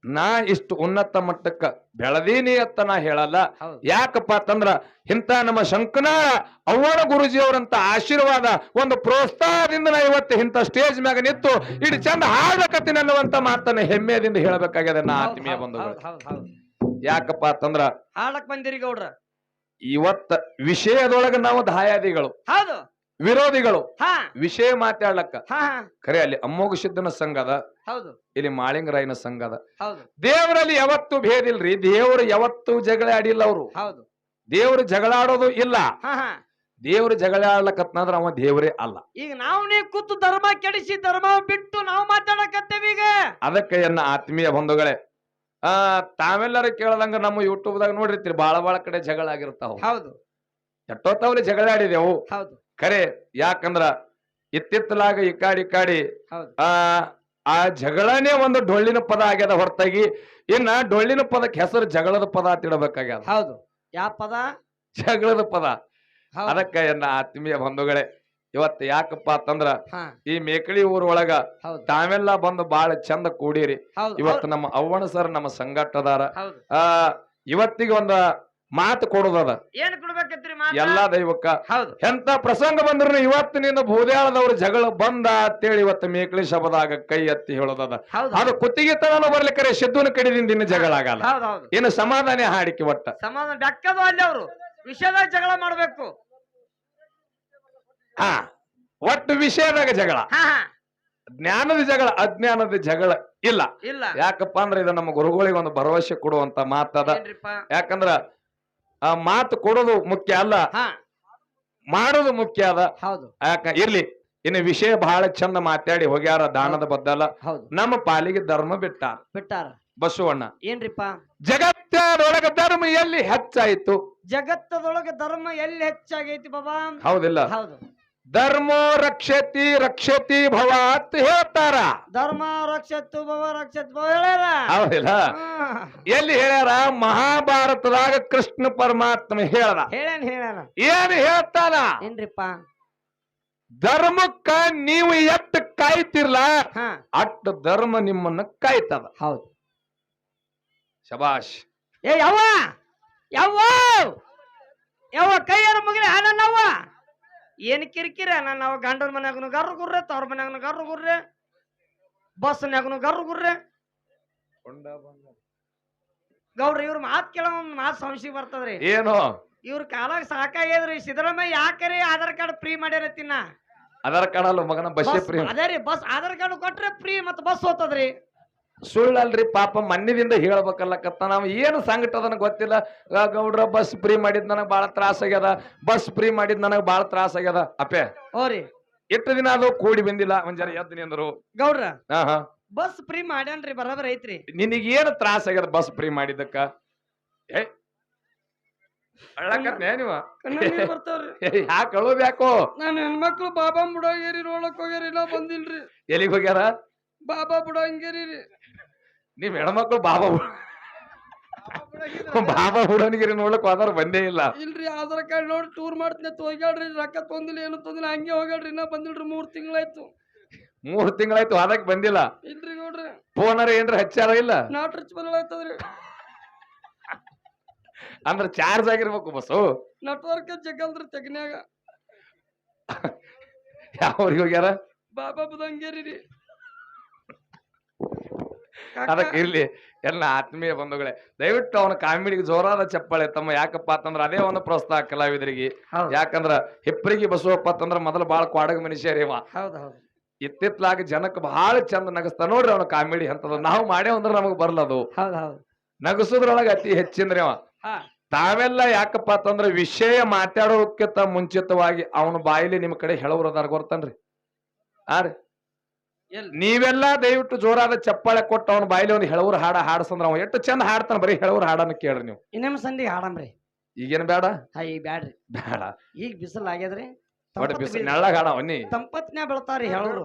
[SPEAKER 1] ನಾ ಇಷ್ಟು ಉನ್ನತ ಮಟ್ಟಕ್ಕ ಬೆಳದೀನಿ ಅಂತ ನಾ ಹೇಳಲ್ಲ.
[SPEAKER 2] ಹೌದು
[SPEAKER 1] ಯಾಕಪ್ಪ ಅಂತಂದ್ರ ಇಂತ ನಮ್ಮ ಶಂಕನಾಳ ಅವ್ವನ ಗುರುಜಿಯವರಂತ ಆಶೀರ್ವಾದ ಒಂದು ಪ್ರೋತ್ಸಾಹದಿಂದ ನಾ ಇವತ್ತು ಇಂಥ ಸ್ಟೇಜ್ ಮ್ಯಾಗ ನಿಂತು ಇಟ್ಟು ಚಂದ ಹಾಡಕತ್ತೀನಿ ಅನ್ನುವಂತ ಮಾತನ್ನ ಹೆಮ್ಮೆದಿಂದ ಹೇಳಬೇಕಾಗ್ಯದ ನಾ ಆತ್ಮೀಯ ಬಂಧುಗಳು.
[SPEAKER 2] ಹೌದ್ ಹೌದ್
[SPEAKER 1] ಯಾಕಪ್ಪ ಅಂತಂದ್ರ
[SPEAKER 2] ಹಾಡಕ್ ಬಂದಿರಿ ಗೌಡ್ರ.
[SPEAKER 1] ಇವತ್ತ ವಿಷಯದೊಳಗ ನಾವು ದಾಯಾದಿಗಳು,
[SPEAKER 2] ಹೌದು
[SPEAKER 1] ವಿರೋಧಿಗಳು.
[SPEAKER 2] ಹಾ
[SPEAKER 1] ವಿಷಯ ಮಾತಾಡ್ಲಕ್ಕ
[SPEAKER 2] ಹಾ
[SPEAKER 1] ಖರೆ ಅಲ್ಲಿ ಅಮ್ಮೋಗ ಸಿದ್ದನ ಸಂಘ ಅದ,
[SPEAKER 2] ಹೌದು
[SPEAKER 1] ಇಲ್ಲಿ ಮಾಳಿಂಗರಾಯನ ಸಂಘ ಅದ.
[SPEAKER 2] ಹೌದು
[SPEAKER 1] ದೇವರಲ್ಲಿ ಯಾವತ್ತೂ ಭೇದ ಇಲ್ರಿ. ದೇವರು ಯಾವತ್ತೂ ಜಗಳ ಆಡಿಲ್ಲ. ಅವರು
[SPEAKER 2] ಹೌದು
[SPEAKER 1] ದೇವರು ಜಗಳ ಆಡೋದು ಇಲ್ಲ.
[SPEAKER 2] ಹಾ ಹಾ
[SPEAKER 1] ದೇವರು ಜಗಳ ಆಡ್ಲಕತ್ನಂದ್ರ ಅವ ದೇವರೇ ಅಲ್ಲ.
[SPEAKER 2] ಈಗ ನಾವು ನೀವು ಕೂತು ಧರ್ಮ ಕೆಡಿಸಿ ಧರ್ಮ ಬಿಟ್ಟು ನಾವು ಮಾತಾಡಕತ್ತೇವಿ ಈಗ.
[SPEAKER 1] ಅದಕ್ಕೆ ಎನ್ನ ಆತ್ಮೀಯ ಬಂಧುಗಳೇ, ತಾವೆಲ್ಲರೂ ಕೇಳದಂಗ ನಮ್ಮ ಯೂಟ್ಯೂಬ್ ದಾಗ ನೋಡಿರ್ತೀರಿ ಬಾಳ ಕಡೆ ಜಗಳ ಆಗಿರ್ತಾವ.
[SPEAKER 2] ಹೌದು
[SPEAKER 1] ಎಷ್ಟೊತ್ತವಲ್ಲಿ ಜಗಳ ಆಡಿದೆವು
[SPEAKER 2] ಹೌದು
[SPEAKER 1] ಖರೆ. ಯಾಕಂದ್ರ ಇತ್ತಿತ್ತಲಾಗ ಈ ಕಾಡಿ
[SPEAKER 2] ಹೌದು
[SPEAKER 1] ಆ ಜಗಳನೇ ಒಂದು ಡೊಳ್ಳಿನ ಪದ ಆಗ್ಯದ ಹೊರತಾಗಿ ಇನ್ನ ಡೊಳ್ಳಿನ ಪದಕ್ಕೆ ಹೆಸರು ಜಗಳದ ಪದ ಅಂತ ಇಡಬೇಕಾಗ್ಯದ.
[SPEAKER 2] ಹೌದು ಯಾವ ಪದ?
[SPEAKER 1] ಜಗಳದ ಪದ.
[SPEAKER 2] ಹೌದು.
[SPEAKER 1] ಅದಕ್ಕೆ ಎನ್ನ ಆತ್ಮೀಯ ಬಂಧುಗಳೇ, ಇವತ್ತು ಯಾಕಪ್ಪ ಅಂತಂದ್ರ
[SPEAKER 2] ಹಾ
[SPEAKER 1] ಈ ಮೇಕಳಿ ಊರೊಳಗ
[SPEAKER 2] ಹೌದು
[SPEAKER 1] ತಾವೆಲ್ಲ ಬಂದು ಬಾಳ ಚಂದ ಕೂಡಿರಿ.
[SPEAKER 2] ಹೌದು
[SPEAKER 1] ಇವತ್ತು ನಮ್ಮ ಅವ್ವಣ ಸರ್ ನಮ್ಮ ಸಂಘಟದಾರ.
[SPEAKER 2] ಹೌದು
[SPEAKER 1] ಇವತ್ತಿಗೆ ಒಂದ ಮಾತು ಕೊಡುದದ
[SPEAKER 2] ಏನ್ ಕೊಡ್ಬೇಕತ್ರಿ ಮಾತು?
[SPEAKER 1] ಎಲ್ಲಾ ದೈವಕ್ಕ.
[SPEAKER 2] ಹೌದು
[SPEAKER 1] ಎಂತ ಪ್ರಸಂಗ ಬಂದ್ರು ಇವತ್ತಿನಿಂದ ಭೂದ್ಯಾಳದವ್ರ ಜಗಳ ಬಂದ ಅಂತೇಳಿ ಇವತ್ತು ಮೇಕಳಿ ಶಬದಾಗ ಕೈ ಎತ್ತಿ ಹೇಳೋದದ.
[SPEAKER 2] ಹೌದು
[SPEAKER 1] ಅದು ಕುತ್ತಿಗೆ ತನಕ ಬರ್ಲಿಕ್ಕರೆ ಸಿದ್ದುನ ಕಡಿದಿಂದ ಇನ್ನು ಜಗಳ ಆಗಲ್ಲ.
[SPEAKER 2] ಹೌದು ಹೌದು
[SPEAKER 1] ಇನ್ನು ಸಮಾಧಾನ ಹಾಡಿಕೆ ಒಟ್ಟ
[SPEAKER 2] ಸಮಾಧಾನ ಬೆಕ್ಕದು ಅಲ್ಲಿ ಅವರು ವಿಷಯದಾಗ ಜಗಳ ಮಾಡ್ಬೇಕು.
[SPEAKER 1] ಹಾ ಒಟ್ಟು ವಿಷಯದಾಗ ಜಗಳ,
[SPEAKER 2] ಹಾ ಹಾ
[SPEAKER 1] ಜ್ಞಾನದ ಜಗಳ, ಅಜ್ಞಾನದ ಜಗಳ ಇಲ್ಲ.
[SPEAKER 2] ಇಲ್ಲ
[SPEAKER 1] ಯಾಕಪ್ಪ ಅಂದ್ರೆ ಇದು ನಮ್ಮ ಗುರುಗಳಿಗೆ ಒಂದು ಭರವಸೆ ಕೊಡುವಂತ ಮಾತದ.
[SPEAKER 2] ಏನ್ರಿಪ್ಪ?
[SPEAKER 1] ಯಾಕಂದ್ರ ಆ ಮಾತು ಕೊಡೋದು ಮುಖ್ಯ ಅಲ್ಲ,
[SPEAKER 2] ಹಾ
[SPEAKER 1] ಮಾಡೋದು ಮುಖ್ಯ ಅದ.
[SPEAKER 2] ಹೌದು
[SPEAKER 1] ಇರ್ಲಿ. ಇನ್ನು ವಿಷಯ ಬಹಳ ಚಂದ ಮಾತಾಡಿ ಹೋಗ್ಯಾರ ದಾನದ ಬದ್ದಲ್ಲ.
[SPEAKER 2] ಹೌದು
[SPEAKER 1] ನಮ್ಮ ಪಾಲಿಗೆ ಧರ್ಮ
[SPEAKER 2] ಬಿಟ್ಟಾರ
[SPEAKER 1] ಬಸವಣ್ಣ.
[SPEAKER 2] ಏನ್ರಿಪ್ಪ?
[SPEAKER 1] ಜಗತ್ತದೊಳಗ ಧರ್ಮ ಎಲ್ಲಿ ಹೆಚ್ಚಾಯ್ತು?
[SPEAKER 2] ಜಗತ್ತದೊಳಗೆ ಧರ್ಮ ಎಲ್ಲಿ ಹೆಚ್ಚಾಗೈತಿ ಬಾಬಾ?
[SPEAKER 1] ಹೌದಿಲ್ಲ?
[SPEAKER 2] ಹೌದು
[SPEAKER 1] ಧರ್ಮೋ ರಕ್ಷತಿ ರಕ್ಷತಿ ಭವ ಅಂತ ಹೇಳ್ತಾರ.
[SPEAKER 2] ಧರ್ಮ ರಕ್ಷತ್ತು ಭವ ರಕ್ಷತ್ ಭವ ಹೇಳ್ಯಾರ.
[SPEAKER 1] ಹೌದಿಲ್ಲ? ಎಲ್ಲಿ ಹೇಳ್ಯಾರ? ಮಹಾಭಾರತದಾಗ ಕೃಷ್ಣ ಪರಮಾತ್ಮ ಹೇಳ್ದ.
[SPEAKER 2] ಹೇಳ್ಯಾನ
[SPEAKER 1] ಏನ್ ಹೇಳ್ತಾನ?
[SPEAKER 2] ಏನ್ರಿಪ್ಪ?
[SPEAKER 1] ಧರ್ಮಕ್ಕ ನೀವು ಎಟ್ಟು ಕಾಯ್ತಿರ್ಲ
[SPEAKER 2] ಹಾ
[SPEAKER 1] ಅಟ್ಟು ಧರ್ಮ ನಿಮ್ಮನ್ನ ಕಾಯ್ತದ.
[SPEAKER 2] ಹೌದು
[SPEAKER 1] ಶಬಾಷ್.
[SPEAKER 2] ಏ ಯವ್ವ ಯವ್ವ ಯವ್ವ ಕೈಯಾರ ಮುಗಿಲಿ ನನ್ನವ್ವ ಏನ್ ಕಿರಿಕಿರ. ನನ್ನವ ಗಂಡನ ಮನ್ಯಾಗನು ಗರ್ರ ಗುರ್ರೆ, ತವ್ರ ಮನ್ಯಾಗನು ಗರ್ರ ಗುರ್ರೆ, ಬಸ್ನ್ಯಾಗನು ಗರ್ರ ಗುರ್ರೆ. ಗೌಡ್ರ ಇವ್ರ ಮಾತ್ ಕೇಳ ಮಾತ್ ಸಂಶಯ ಬರ್ತದ್ರಿ.
[SPEAKER 1] ಏನು
[SPEAKER 2] ಇವ್ರ ಕಾಲಾಗ ಸಾಕಾಗ್ಯದ್ರಿ. ಸಿದ್ದರಾಮಯ್ಯ ಯಾಕರಿ ಆಧಾರ್ ಕಾರ್ಡ್ ಫ್ರೀ ಮಾಡ್ಯಾರತ್ತಿನ?
[SPEAKER 1] ಅದರ ಕಾಣಲ್ಲ ಮಗನ ಬಸ್ಸೇ ಫ್ರೀ.
[SPEAKER 2] ಅದೇ ರೀ ಬಸ್ ಆಧಾರ್ ಕಾರ್ಡ್ ಕೊಟ್ರೆ ಫ್ರೀ ಮತ್ತ ಬಸ್ ಹೋತದ್ರಿ.
[SPEAKER 1] ಸುಳ್ಳಲ್ರಿ ಪಾಪ ಮಣ್ಣಿದಿಂದ ಹೇಳ್ಬೇಕಲ್ಲಕತ್ತ. ನಾವು ಏನು ಸಂಕಟ ಅದನ್ನ ಗೊತ್ತಿಲ್ಲ. ಗೌಡ್ರ ಬಸ್ ಫ್ರೀ ಮಾಡಿದ್ ನನಗ್ ಬಾಳ ತ್ರಾಸ ಆಗ್ಯದ, ಬಸ್ ಫ್ರೀ ಮಾಡಿದ್ ನನಗ್ ಬಾಳ ತ್ರಾಸ ಆಗ್ಯದ. ಅಪ್ಪೆ
[SPEAKER 2] ಓರಿ
[SPEAKER 1] ಎಷ್ಟು ದಿನ ಅದು ಕೂಡಿ ಬಂದಿಲ್ಲ. ಒಂದ್ ಜನ ಎದ್ದು ಅಂದ್ರು
[SPEAKER 2] ಗೌಡ್ರ
[SPEAKER 1] ಹಾ
[SPEAKER 2] ಬಸ್ ಫ್ರೀ ಮಾಡ್ಯಾನ್ರಿ, ಬರಬರ್ ಐತ್ರಿ.
[SPEAKER 1] ನಿನಗ್ ಏನು ತ್ರಾಸ ಆಗ್ಯದ ಬಸ್ ಫ್ರೀ ಮಾಡಿದ್ದಕ್ಕ? ನೀವ ಯಾಕೆ ಅಳೋದ್ ಯಾಕೋ?
[SPEAKER 2] ನಾನು ಹೆಣ್ಮಕ್ಳು ಬಾಬಾ ಬುಡಂಗೇರಿ ನೋಡಕ್ ಹೋಗ್ಯಾರಿ, ನಾ ಬಂದಿಲ್ರಿ.
[SPEAKER 1] ಎಲ್ಲಿಗ್ ಹೋಗ್ಯಾರ?
[SPEAKER 2] ಬಾಬಾ ಬುಡಂಗೇರಿ ರೀ.
[SPEAKER 1] ನೀವ್ ಹೆಣ್ಮಕ್ಳು ಬಾಬಾ ಹುಡನಿಗಿರಿ ನೋಡ್ಲಕ್ ಹೋದ್ರ ಬಂದೇ ಇಲ್ಲ.
[SPEAKER 2] ಇಲ್ರಿ ಆಧಾರ್ ಕಾರ್ಡ್ ನೋಡಿ ಟೂರ್ ಮಾಡ್ತೀನಿ ಹೋಗ್ಯಾಡ್ರಿ, ರೊಕ್ಕ ತೊಂದಿಲ್ಲ ಏನು ತೊಂದಿಲ್ಲ, ಹಂಗೆ ಹೋಗ್ಯಾಡ್ರಿ. ನಾ ಬಂದಿಲ್ರಿ, 3 ತಿಂಗಳಾಯ್ತು.
[SPEAKER 1] 3 ತಿಂಗಳಾಯ್ತು ಅದಕ್ ಬಂದಿಲ್ಲ?
[SPEAKER 2] ಇಲ್ರಿ ನೋಡ್ರಿ.
[SPEAKER 1] ಫೋನರ ಏನ್ರ ಹಚ್ಚಾರ ಇಲ್ಲ?
[SPEAKER 2] ನಾಟ್ ರಿಚ್ ಬದಲಾಯ್ತದ್ರಿ.
[SPEAKER 1] ಅಂದ್ರ ಚಾರ್ಜ್ ಆಗಿರ್ಬೇಕು ಬಸ್ಸು.
[SPEAKER 2] ನೆಟ್ವರ್ಕ್ ಜಗಲ್ರಿ ತೆಗನ್ಯಾಗ.
[SPEAKER 1] ಯಾವ್ರಿಗೆ ಹೋಗ್ಯಾರ?
[SPEAKER 2] ಬಾಬಾ ಬುದಂಗೇರಿ ರೀ.
[SPEAKER 1] ಅದಕ್ಕೆ ಇರ್ಲಿ ಎಲ್ಲ ಆತ್ಮೀಯ ಬಂಧುಗಳೇ, ದಯವಿಟ್ಟು ಅವನ ಕಾಮಿಡಿಗೆ ಜೋರಾದ ಚಪ್ಪಾಳೆ ತಮ್ಮ. ಯಾಕಪ್ಪ ಅಂತಂದ್ರ ಅದೇ ಒಂದು ಪ್ರೋತ್ಸಾಹ ಕಲಾವಿದರಿಗೆ. ಯಾಕಂದ್ರ ಹಿಪ್ಪರಿಗೆ ಬಸವಪ್ಪ ಅಂತಂದ್ರ ಮೊದಲು ಬಾಳ ಕ್ವಾಡಗ ಮನುಷ್ಯರೇವ. ಇತ್ತಿತ್ಲಾಗ ಜನಕ್ಕೆ ಬಹಳ ಚಂದ ನಗಸ್ತಾ ನೋಡ್ರಿ ಅವನ ಕಾಮಿಡಿ ಅಂತದ. ನಾವು ಮಾಡೇವ್ ಅಂದ್ರ ನಮಗ್ ಬರ್ಲದು. ನಗಸೋದ್ರೊಳಗ ಅತಿ ಹೆಚ್ಚಿಂದ್ರಿ ಅವ. ತಾವೆಲ್ಲ ಯಾಕಪ್ಪ ಅಂತಂದ್ರ ವಿಷಯ ಮಾತಾಡೋಕ್ಕಿಂತ ಮುಂಚಿತವಾಗಿ ಅವನ ಬಾಯಿಲಿ ನಿಮ್ ಕಡೆ ಹೇಳೋರ್ ಅದಾರ ಗೊತ್ತನ್ರಿ. ರೀ ನೀವೆಲ್ಲಾ ದಯವಿಟ್ಟು ಜೋರಾದ ಚಪ್ಪಾಳೆ ಕೊಟ್ಟು ಅವನ ಬಾಯಿಲಿ ಒಂದು ಹೇಳವ್ರ ಹಾಡ ಹಾಡ್ಸಂದ್ರ ಅವ ಎಷ್ಟು ಚಂದ ಹಾಡ್ತಾನ. ಬರೀ ಹೇಳವ್ರ ಹಾಡನ್ನ ಕೇಳ್ರಿ ನೀವು.
[SPEAKER 2] ಇನ್ನೊಮ್ಮೆ ಸಂದಿ ಹಾಡಮ್ರಿ.
[SPEAKER 1] ಈಗೇನ್ ಬೇಡ?
[SPEAKER 2] ಈಗ ಬ್ಯಾಡ್ರಿ, ಬೇಡ. ಈಗ ಬಿಸಿಲು ಆಗ್ಯದ್ರಿ,
[SPEAKER 1] ನೆಳ್ಳಾಗ ಹಾಡ ಅವನಿ
[SPEAKER 2] ತಂಪತ್ನ್ಯಾಗ ಬೆಳತಾರಿ ಹೇಳವ್ರು.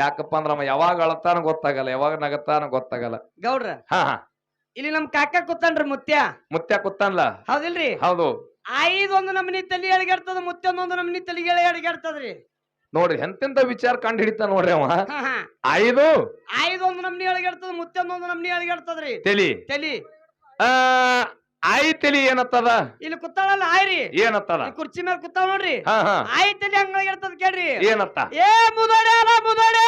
[SPEAKER 1] ಯಾಕಪ್ಪ ಅಂದ್ರ ಅವ ಯಾವಾಗ ಅಳತಾನ ಗೊತ್ತಾಗಲ್ಲ, ಯಾವಾಗ ನಗತಾನ ಗೊತ್ತಾಗಲ್ಲ.
[SPEAKER 2] ಗೌಡ್ರ
[SPEAKER 1] ಹಾ
[SPEAKER 2] ಇಲ್ಲಿ ನಮ್ ಕಾಕ ಕೂತಾನ್ರಿ ಮುತ್ಯ.
[SPEAKER 1] ಮುತ್ಯ ಕೂತಾನ್ಲ.
[SPEAKER 2] ಹೌದಿಲ್ರಿ?
[SPEAKER 1] ಹೌದು.
[SPEAKER 2] 5 ಒಂದು ನಮನಿ ತಲಿ ಎಳಗಾಡ್ತದ, ಮುತ್ಯೊಂದೊಂದು ನಮನಿ ತಲಿಗೆ ಎಳಗಾಡ್ತದ್ರಿ.
[SPEAKER 1] ನೋಡ್ರಿ ಎಂತೆಂತ ವಿಚಾರ ಕಂಡು ಹಿಡಿತ ನೋಡ್ರಿ ಅವ.
[SPEAKER 2] ಹಾ ಹಾ
[SPEAKER 1] 5
[SPEAKER 2] ಒಂದು ನಮನಿ ಎಳಗಾಡ್ತದ, ಮುತ್ಯೊಂದೊಂದು ನಮನಿ ಎಳಗಾಡ್ತದ್ರಿ.
[SPEAKER 1] ತಲಿ
[SPEAKER 2] ತಲಿ
[SPEAKER 1] ಆಯ್ ತಲಿ ಏನತ್ತದ?
[SPEAKER 2] ಇಲ್ಲಿ ಕುತ್ತಾಳಲ್ಲ ಆಯ್ರಿ,
[SPEAKER 1] ಏನತ್ತದ?
[SPEAKER 2] ಈ ಕುರ್ಚಿ ಮೇಲೆ ಕುತ್ತಾಳ ನೋಡ್ರಿ.
[SPEAKER 1] ಹಾ ಹಾ
[SPEAKER 2] ಆಯ್ ತಲಿ ಹಂಗಾಗಿರ್ತದ ಕೇಳ್ರಿ.
[SPEAKER 1] ಏನತ್ತ?
[SPEAKER 2] ಏ ಮುದಡೆ ಅಲ್ಲ ಮುದಡೆ,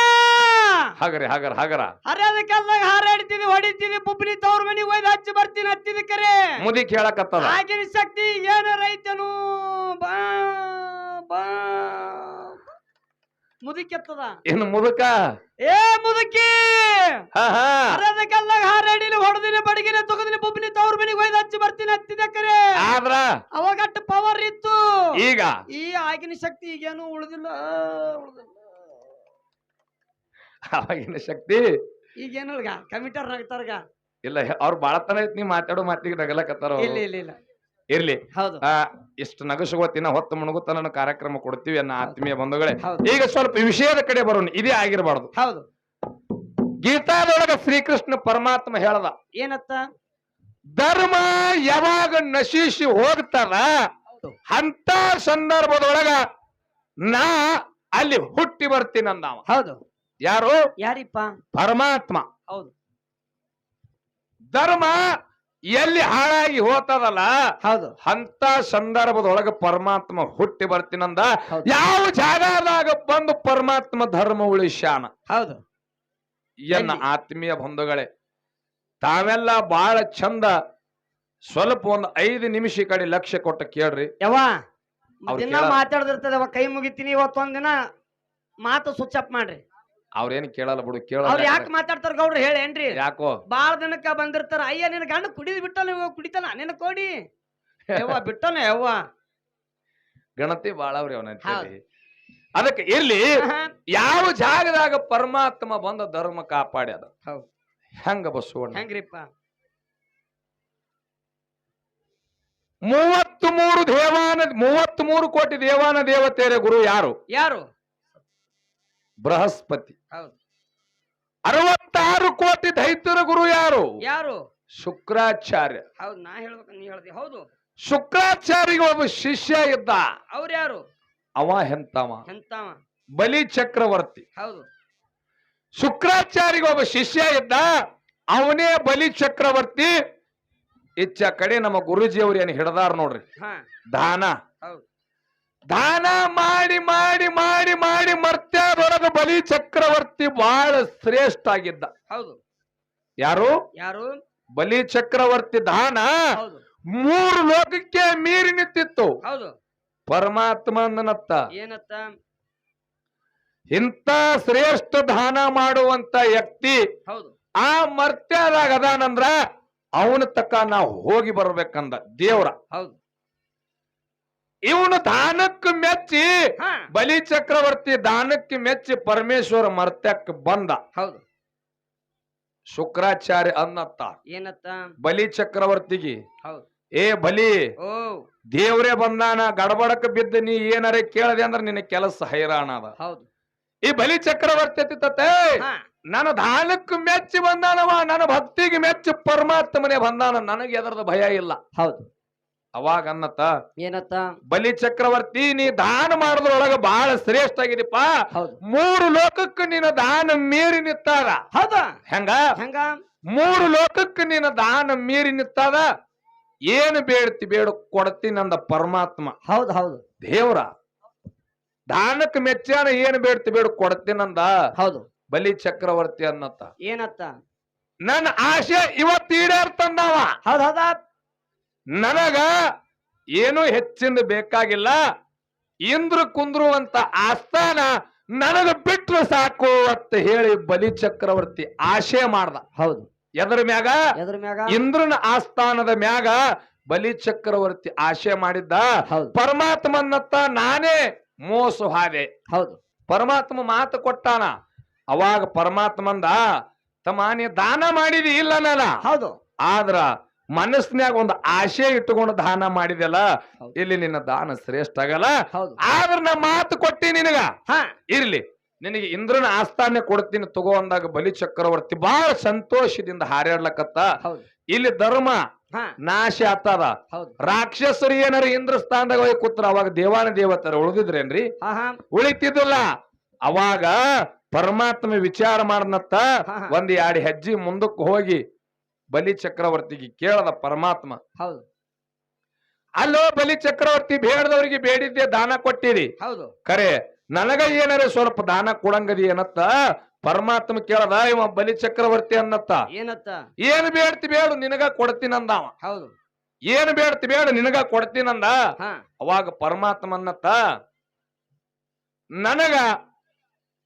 [SPEAKER 1] ಹಗರಿ ಹಗರ ಹಗರ
[SPEAKER 2] ಹರಿಯದ ಕಾಲದಾಗ ಹಾರಾಡ್ತೀನಿ, ಹೊಡಿತೀನಿ, ಬುಬ್ಲಿ ತವ್ರ ಮನಿಗೆ ಒಯ್ದು ಹಚ್ಚಿ ಬರ್ತೀನಿ ಹತ್ತಿದ ಕರೆ
[SPEAKER 1] ಮುದಿ ಕೇಳಕತ್ತದ.
[SPEAKER 2] ಆಗಿನ ಶಕ್ತಿ ಏನಾರ ಐತನು ಬಾ ಬಾ ಮುದುಕೆತ್ತದ.
[SPEAKER 1] ಇನ್ನು ಮುದುಕ
[SPEAKER 2] ಏ ಮುದುಕಿ
[SPEAKER 1] ಹಾ ಹಾ
[SPEAKER 2] ಹರಿಯದ ಕಾಲದಾಗ ಹಾರಾಡಿನಿ, ಹೊಡೆದಿನಿ, ಬಡಗಿನ ತಗದಿನಿ, ಬುಬ್ಲಿ ತವ್ರ ಮನಿಗೆ ಒಯ್ದು ಹಚ್ಚಿ ಬರ್ತೀನಿ ಹತ್ತಿದ ಕರೆ
[SPEAKER 1] ಆದ್ರ
[SPEAKER 2] ಅವಾಗಟ್ಟು ಪವರ್ ಇತ್ತು.
[SPEAKER 1] ಈಗ
[SPEAKER 2] ಈ ಆಗಿನ ಶಕ್ತಿ ಈಗೇನು ಉಳಿದಿಲ್ಲ.
[SPEAKER 1] ಅವಾಗಿನ ಶಕ್ತಿ
[SPEAKER 2] ಈಗೇನು ಕಮಿಟರ್ ನಗ್ತಾರ್ಗ.
[SPEAKER 1] ಇಲ್ಲ, ಅವ್ರು ಬಾಳತನ ಐತ್ ನೀ ಮಾತಾಡೋ ಮಾತಿಗೆ ನಗಲಕತ್ತಾರ.
[SPEAKER 2] ಇಲ್ಲ ಇಲ್ಲ ಇಲ್ಲ
[SPEAKER 1] ಇರ್ಲಿ,
[SPEAKER 2] ಹೌದು.
[SPEAKER 1] ಇಷ್ಟು ನಗಸುಗೋತಿನ ಹೊತ್ತು ಮುಣಗುತ್ತನ ಕಾರ್ಯಕ್ರಮ ಕೊಡ್ತೀವಿ ಅನ್ನೋ ಆತ್ಮೀಯ ಬಂಧುಗಳೇ.
[SPEAKER 2] ಹೌದು.
[SPEAKER 1] ಈಗ ಸ್ವಲ್ಪ ವಿಷಯದ ಕಡೆ ಬರೋಣ. ಇದೇ ಆಗಿರಬಾರ್ದು.
[SPEAKER 2] ಹೌದು.
[SPEAKER 1] ಗೀತಾದೊಳಗ ಶ್ರೀಕೃಷ್ಣ ಪರಮಾತ್ಮ ಹೇಳದ
[SPEAKER 2] ಏನತ್ತ?
[SPEAKER 1] ಧರ್ಮ ಯಾವಾಗ ನಶಿಸಿ ಹೋಗ್ತಾರ ಅಂತ ಸಂದರ್ಭದೊಳಗ ನಾ ಅಲ್ಲಿ ಹುಟ್ಟಿ ಬರ್ತೀನಂದವ.
[SPEAKER 2] ಹೌದು.
[SPEAKER 1] ಯಾರು?
[SPEAKER 2] ಯಾರಿಪ್ಪ?
[SPEAKER 1] ಪರಮಾತ್ಮ.
[SPEAKER 2] ಹೌದು.
[SPEAKER 1] ಧರ್ಮ ಎಲ್ಲಿ ಹಾಳಾಗಿ ಹೋತದಲ್ಲ,
[SPEAKER 2] ಹೌದು,
[SPEAKER 1] ಅಂತ ಸಂದರ್ಭದೊಳಗ ಪರಮಾತ್ಮ ಹುಟ್ಟಿ ಬರ್ತೀನಂದ.
[SPEAKER 2] ಹೌದು.
[SPEAKER 1] ಯಾವ ಜಾಗದಾಗ ಬಂದು ಪರಮಾತ್ಮ ಧರ್ಮ ಉಳಿಸ್ಯಾನ.
[SPEAKER 2] ಹೌದು.
[SPEAKER 1] ಎನ್ನ ಆತ್ಮೀಯ ಬಂಧುಗಳೇ, ತಾವೆಲ್ಲ ಬಹಳ ಚಂದ ಸ್ವಲ್ಪ ಒಂದು 5 ನಿಮಿಷ ಈ ಕಡೆ ಲಕ್ಷ್ಯ ಕೊಟ್ಟ ಕೇಳ್ರಿ.
[SPEAKER 2] ಯವ್ವ
[SPEAKER 1] ಅವ್ರ್
[SPEAKER 2] ದಿನ
[SPEAKER 1] ಕೇಳ-
[SPEAKER 2] ಮಾತಾಡ್ದಿರ್ತದ, ಕೈ ಮುಗಿತೀನಿ. ಇವತ್ತೊಂದಿನ ಮಾತು ಸ್ವಿಚ್ ಅಪ್ ಮಾಡ್ರಿ.
[SPEAKER 1] ಅವ್ರೇನ್ ಕೇಳಲ್ಲ ಬಿಡು,
[SPEAKER 2] ಅವ್ರು ಯಾಕೆ
[SPEAKER 1] ಕೇಳ
[SPEAKER 2] ಮಾತಾಡ್ತಾರ ಗೌಡ್ರು ಹೇಳೇನ್ರಿ?
[SPEAKER 1] ಯಾಕೋ
[SPEAKER 2] ಬಾಳ ದಿನಕ್ಕ ಬಂದಿರ್ತಾರ. ಅಯ್ಯ ನಿನ್ನ ಗಂಡ ಕುಡಿದ್ ಬಿಟ್ಟಲ್ಲ, ಇವಾಗ ಕುಡಿತಾನ ನಿನ್ನ ಕೋಡಿ ಯವ್ವ ಬಿಟ್ಟನ ಯವ್ವ.
[SPEAKER 1] ಗಣತಿ ಬಾಳವ್ರಿ ಅವನ.
[SPEAKER 2] ಹೌದು.
[SPEAKER 1] ಅದಕ್ಕೆ ಇರ್ಲಿ, ಯಾವ ಜಾಗದಾಗ ಪರಮಾತ್ಮ ಬಂದ ಧರ್ಮ ಕಾಪಾಡ್ಯದ.
[SPEAKER 2] ಹೌದು.
[SPEAKER 1] ಹೆಂಗ ಬಸವಣ್ಣ?
[SPEAKER 2] ಹೆಂಗ್ರಿಪ್ಪ?
[SPEAKER 1] 33 ಕೋಟಿ ದೇವಾನ ದೇವತೆಯರ ಗುರು ಯಾರು?
[SPEAKER 2] ಯಾರು?
[SPEAKER 1] ಬೃಹಸ್ಪತಿ.
[SPEAKER 2] ಹೌದು.
[SPEAKER 1] 66 ಕೋಟಿ ದೈತ್ಯರ ಗುರು ಯಾರು?
[SPEAKER 2] ಯಾರು?
[SPEAKER 1] ಶುಕ್ರಾಚಾರ್ಯ.
[SPEAKER 2] ಹೌದು. ನಾ ಹೇಳ್ಬೇಕು, ನೀ ಹೇಳ್ದಿ. ಹೌದು.
[SPEAKER 1] ಶುಕ್ರಾಚಾರ್ಯಗೆ ಒಬ್ಬ ಶಿಷ್ಯ ಇದ್ದ.
[SPEAKER 2] ಅವ್ರ ಯಾರು?
[SPEAKER 1] ಅವ ಎಂತವ?
[SPEAKER 2] ಎಂತವ?
[SPEAKER 1] ಬಲಿ ಚಕ್ರವರ್ತಿ.
[SPEAKER 2] ಹೌದು.
[SPEAKER 1] ಶುಕ್ರಾಚಾರ್ಯಗೆ ಒಬ್ಬ ಶಿಷ್ಯ ಇದ್ದ, ಅವನೇ ಬಲಿ ಚಕ್ರವರ್ತಿ. ಇಚ್ಚ ಕಡೆ ನಮ್ಮ ಗುರುಜಿ ಅವ್ರು ಏನ್ ಹಿಡದಾರ ನೋಡ್ರಿ,
[SPEAKER 2] ಹಾ.
[SPEAKER 1] ದಾನ.
[SPEAKER 2] ಹೌದು.
[SPEAKER 1] ದಾನ ಮಾಡಿ ಮಾಡಿ ಮಾಡಿ ಮಾಡಿ ಮರ್ತ್ಯದೊಳಗ ಬಲಿ ಚಕ್ರವರ್ತಿ ಬಹಳ ಶ್ರೇಷ್ಠ ಆಗಿದ್ದ.
[SPEAKER 2] ಹೌದು.
[SPEAKER 1] ಯಾರು?
[SPEAKER 2] ಯಾರು?
[SPEAKER 1] ಬಲಿ ಚಕ್ರವರ್ತಿ ದಾನ
[SPEAKER 2] ಹೌದು.
[SPEAKER 1] 3 ಲೋಕಕ್ಕೆ ಮೀರಿ ನಿಂತಿತ್ತು.
[SPEAKER 2] ಹೌದು.
[SPEAKER 1] ಪರಮಾತ್ಮನತ್ತ
[SPEAKER 2] ಏನತ್ತ?
[SPEAKER 1] ಇಂಥ ಶ್ರೇಷ್ಠ ದಾನ ಮಾಡುವಂತ ವ್ಯಕ್ತಿ
[SPEAKER 2] ಹೌದು.
[SPEAKER 1] ಆ ಮರ್ತ್ಯದಾಗ ಅದಾನಂದ್ರ ಅವನ ತಕ್ಕ ನಾವು ಹೋಗಿ ಬರ್ಬೇಕಂದ ದೇವ್ರ.
[SPEAKER 2] ಹೌದು.
[SPEAKER 1] ಇವನು ದಾನಕ್ಕೆ ಮೆಚ್ಚಿ,
[SPEAKER 2] ಹಾ.
[SPEAKER 1] ಬಲಿ ಚಕ್ರವರ್ತಿ ದಾನಕ್ಕೆ ಮೆಚ್ಚಿ ಪರಮೇಶ್ವರ ಮರ್ತ್ಯಕ್ಕೆ ಬಂದ.
[SPEAKER 2] ಹೌದು.
[SPEAKER 1] ಶುಕ್ರಾಚಾರ್ಯ ಅನ್ನತ್ತ
[SPEAKER 2] ಏನತ್ತ?
[SPEAKER 1] ಬಲಿ ಚಕ್ರವರ್ತಿಗೆ,
[SPEAKER 2] ಹೌದು.
[SPEAKER 1] ಏ ಬಲಿ,
[SPEAKER 2] ಓ
[SPEAKER 1] ದೇವ್ರೇ ಬಂದಾನ, ಗಡಬಡಕ್ಕೆ ಬಿದ್ದ ನೀ ಏನಾರ ಕೇಳದೆ ಅಂದ್ರ ನಿನ್ನ ಕೆಲಸ ಹೈರಾಣ ಅದ.
[SPEAKER 2] ಹೌದು.
[SPEAKER 1] ಈ ಬಲಿ ಚಕ್ರವರ್ತಿ ಅತ್ತಿತತೆ,
[SPEAKER 2] ಹಾ.
[SPEAKER 1] ನನ್ನ ದಾನಕ್ಕೆ ಮೆಚ್ಚಿ ಬಂದಾನವ, ನನ್ನ ಭಕ್ತಿಗೆ ಮೆಚ್ಚಿ ಪರಮಾತ್ಮನೇ ಬಂದಾನ, ನನಗೆ ಎದರದ ಭಯ ಇಲ್ಲ.
[SPEAKER 2] ಹೌದು.
[SPEAKER 1] ಅವಾಗ ಅನ್ನತ್ತ
[SPEAKER 2] ಏನತ್ತ?
[SPEAKER 1] ಬಲಿ ಚಕ್ರವರ್ತಿ, ನೀ ದಾನ ಮಾಡೋದ್ರೊಳಗ ಬಹಳ ಶ್ರೇಷ್ಠ ಆಗಿದೀಪ.
[SPEAKER 2] ಹೌದು.
[SPEAKER 1] 3 ಲೋಕಕ್ಕೆ ನಿನ್ನ ದಾನ ಮೀರಿ ನಿತ್ತಾದ.
[SPEAKER 2] ಹೌದಾ?
[SPEAKER 1] ಹೆಂಗ?
[SPEAKER 2] ಹೆಂಗ?
[SPEAKER 1] 3 ಲೋಕಕ್ಕೆ ನಿನ್ನ ದಾನ ಮೀರಿ ನಿತ್ತಾದ. ಏನು ಬೇಡ್ತಿ ಬೇಡ ಕೊಡ್ತೀನಿ ಅಂದ ಪರಮಾತ್ಮ.
[SPEAKER 2] ಹೌದು. ಹೌದು.
[SPEAKER 1] ದೇವ್ರ ದಾನಕ್ಕೆ ಮೆಚ್ಚಾನ, ಏನು ಬೇಡ್ತಿ ಬೇಡ ಕೊಡ್ತೀನಂದ.
[SPEAKER 2] ಹೌದು.
[SPEAKER 1] ಬಲಿ ಚಕ್ರವರ್ತಿ ಅನ್ನತ್ತ
[SPEAKER 2] ಏನತ್ತ?
[SPEAKER 1] ನನ್ನ ಆಶೆ ಇವತ್ತು ಈಡೇರ್ತಂದವ.
[SPEAKER 2] ಹೌದ್ ಹೌದಾ?
[SPEAKER 1] ನನಗ ಏನು ಹೆಚ್ಚಿಂದ ಬೇಕಾಗಿಲ್ಲ, ಇಂದ್ರ ಕುಂದ್ರುವಂತ ಆಸ್ಥಾನ ನನಗ ಬಿಟ್ರು ಸಾಕು ಅಂತ ಹೇಳಿ ಬಲಿ ಚಕ್ರವರ್ತಿ ಆಶೆ ಮಾಡ್ದ.
[SPEAKER 2] ಹೌದು.
[SPEAKER 1] ಎದ್ರ ಮ್ಯಾಗ?
[SPEAKER 2] ಎದ್ರ ಮ್ಯಾಗ?
[SPEAKER 1] ಇಂದ್ರನ ಆಸ್ಥಾನದ ಮ್ಯಾಗ ಬಲಿ ಚಕ್ರವರ್ತಿ ಆಶೆ ಮಾಡಿದ್ದ.
[SPEAKER 2] ಹೌದು.
[SPEAKER 1] ಪರಮಾತ್ಮನತ್ತ ನಾನೇ ಮೋಸ ಹಾದೆ.
[SPEAKER 2] ಹೌದು.
[SPEAKER 1] ಪರಮಾತ್ಮ ಮಾತು ಕೊಟ್ಟಾನ. ಅವಾಗ ಪರಮಾತ್ಮಂದ, ತಮ್ಮ ನೀ ದಾನ ಮಾಡಿದಿ ಇಲ್ಲ ನಾನ,
[SPEAKER 2] ಹೌದು.
[SPEAKER 1] ಆದ್ರ ಮನಸ್ನ್ಯಾಗ ಒಂದು ಆಶೆ ಇಟ್ಟುಕೊಂಡು ದಾನ ಮಾಡಿದೆಲ್ಲ,
[SPEAKER 2] ಹೌದು.
[SPEAKER 1] ಇಲ್ಲಿ ನಿನ್ನ ದಾನ ಶ್ರೇಷ್ಠ ಆಗಲ್ಲ.
[SPEAKER 2] ಹೌದು.
[SPEAKER 1] ಆದ್ರ ನಾ ಮಾತು ಕೊಟ್ಟಿ ನಿನಗ,
[SPEAKER 2] ಹಾ.
[SPEAKER 1] ಇರ್ಲಿ ನಿನಗೆ ಇಂದ್ರನ ಆಸ್ಥಾನ ಕೊಡ್ತೀನಿ ತಗೋ ಅಂದಾಗ ಬಲಿ ಚಕ್ರವರ್ತಿ ಬಹಳ ಸಂತೋಷದಿಂದ ಹಾರಾಡ್ಲಕತ್ತ.
[SPEAKER 2] ಹೌದು.
[SPEAKER 1] ಇಲ್ಲಿ ಧರ್ಮ
[SPEAKER 2] ಹಾ
[SPEAKER 1] ನಾಶ ಆಗ್ತದ.
[SPEAKER 2] ಹೌದು
[SPEAKER 1] ರಾಕ್ಷಸರು ಏನಾರ ಇಂದ್ರ ಸ್ಥಾನದಾಗ ಹೋಗಿ ಕೂತ್ರ ಅವಾಗ ದೇವಾನ ದೇವತರ ಉಳಿದಿದ್ರೇನ್ರಿ?
[SPEAKER 2] ಹಾ ಹಾ
[SPEAKER 1] ಉಳಿತಿದ್ದಿಲ್ಲ. ಅವಾಗ ಪರಮಾತ್ಮ ವಿಚಾರ ಮಾಡನತ್ತ
[SPEAKER 2] ಹಾ, ಹಾ.
[SPEAKER 1] ಒಂದ್ 2 ಹೆಜ್ಜೆ ಮುಂದಕ್ಕೆ ಹೋಗಿ ಬಲಿ ಚಕ್ರವರ್ತಿಗೆ ಕೇಳದ ಪರಮಾತ್ಮ.
[SPEAKER 2] ಹೌದು
[SPEAKER 1] ಅಲ್ಲೋ ಬಲಿ ಚಕ್ರವರ್ತಿ, ಬೇಡದವ್ರಿಗೆ ಬೇಡಿದ್ದೆ ದಾನ ಕೊಟ್ಟಿರಿ,
[SPEAKER 2] ಹೌದು
[SPEAKER 1] ಖರೆ ನನಗ ಏನಾರ ಸ್ವಲ್ಪ ದಾನ ಕೊಡಂಗದಿ ಏನತ್ತ ಪರಮಾತ್ಮ ಕೇಳದ. ಇವ ಬಲಿ ಚಕ್ರವರ್ತಿ ಅನ್ನತ್ತ,
[SPEAKER 2] ಏನತ್ತ
[SPEAKER 1] ಏನ್ ಬೇಡ್ತಿ ಬೇಡು ನಿನಗ ಕೊಡ್ತೀನಂದ.
[SPEAKER 2] ಹೌದು
[SPEAKER 1] ಏನ್ ಬೇಡ್ತಿ ಬೇಡು ನಿನಗ ಕೊಡ್ತೀನಂದ.
[SPEAKER 2] ಹಾ
[SPEAKER 1] ಅವಾಗ ಪರಮಾತ್ಮ ಅನ್ನತ್ತ, ನನಗ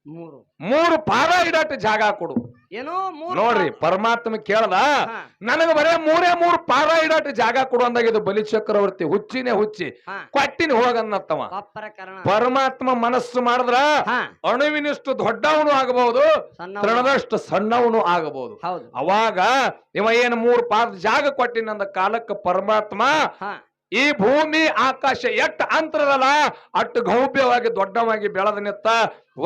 [SPEAKER 2] ಮೂರು
[SPEAKER 1] 3 ಪಾದ ಇಡಾಟ ಜಾಗ ಕೊಡು.
[SPEAKER 2] ಏನು ಮೂರು
[SPEAKER 1] ನೋಡ್ರಿ ಪರಮಾತ್ಮ ಕೇಳದ,
[SPEAKER 2] ಹಾ
[SPEAKER 1] ನನಗ ಬರೇ 3 ಪಾದ ಇಡಾಟ ಜಾಗ ಕೊಡು ಅಂದಾಗ ಇದು ಬಲಿ ಚಕ್ರವರ್ತಿ ಹುಚ್ಚಿನೇ ಹುಚ್ಚಿ
[SPEAKER 2] ಹಾ
[SPEAKER 1] ಕೊಟ್ಟಿನ ಹೋಗನ್ನತ್ತವ.
[SPEAKER 2] ಕೊಪ್ಪರ ಕರ್ಣ
[SPEAKER 1] ಪರಮಾತ್ಮ ಮನಸ್ಸು ಮಾಡಿದ್ರ
[SPEAKER 2] ಹಾ
[SPEAKER 1] ಅಣುವಿನಷ್ಟು ದೊಡ್ಡವನು ಆಗಬಹುದು,
[SPEAKER 2] ಸಣ್ಣ
[SPEAKER 1] ತೃಣದಷ್ಟು ಸಣ್ಣವನು ಆಗಬಹುದು.
[SPEAKER 2] ಹೌದು
[SPEAKER 1] ಅವಾಗ ಇವ ಏನು 3 ಪಾದ ಜಾಗ ಕೊಟ್ಟಿನಂದ ಕಾಲಕ್ಕೆ ಪರಮಾತ್ಮ
[SPEAKER 2] ಹಾ
[SPEAKER 1] ಈ ಭೂಮಿ ಆಕಾಶ ಎಟ್ಟ ಅಂತರದಲ್ಲ ಅಟ್ಟು ಗೌಪ್ಯವಾಗಿ ದೊಡ್ಡವಾಗಿ ಬೆಳೆದ ನಿತ್ತ.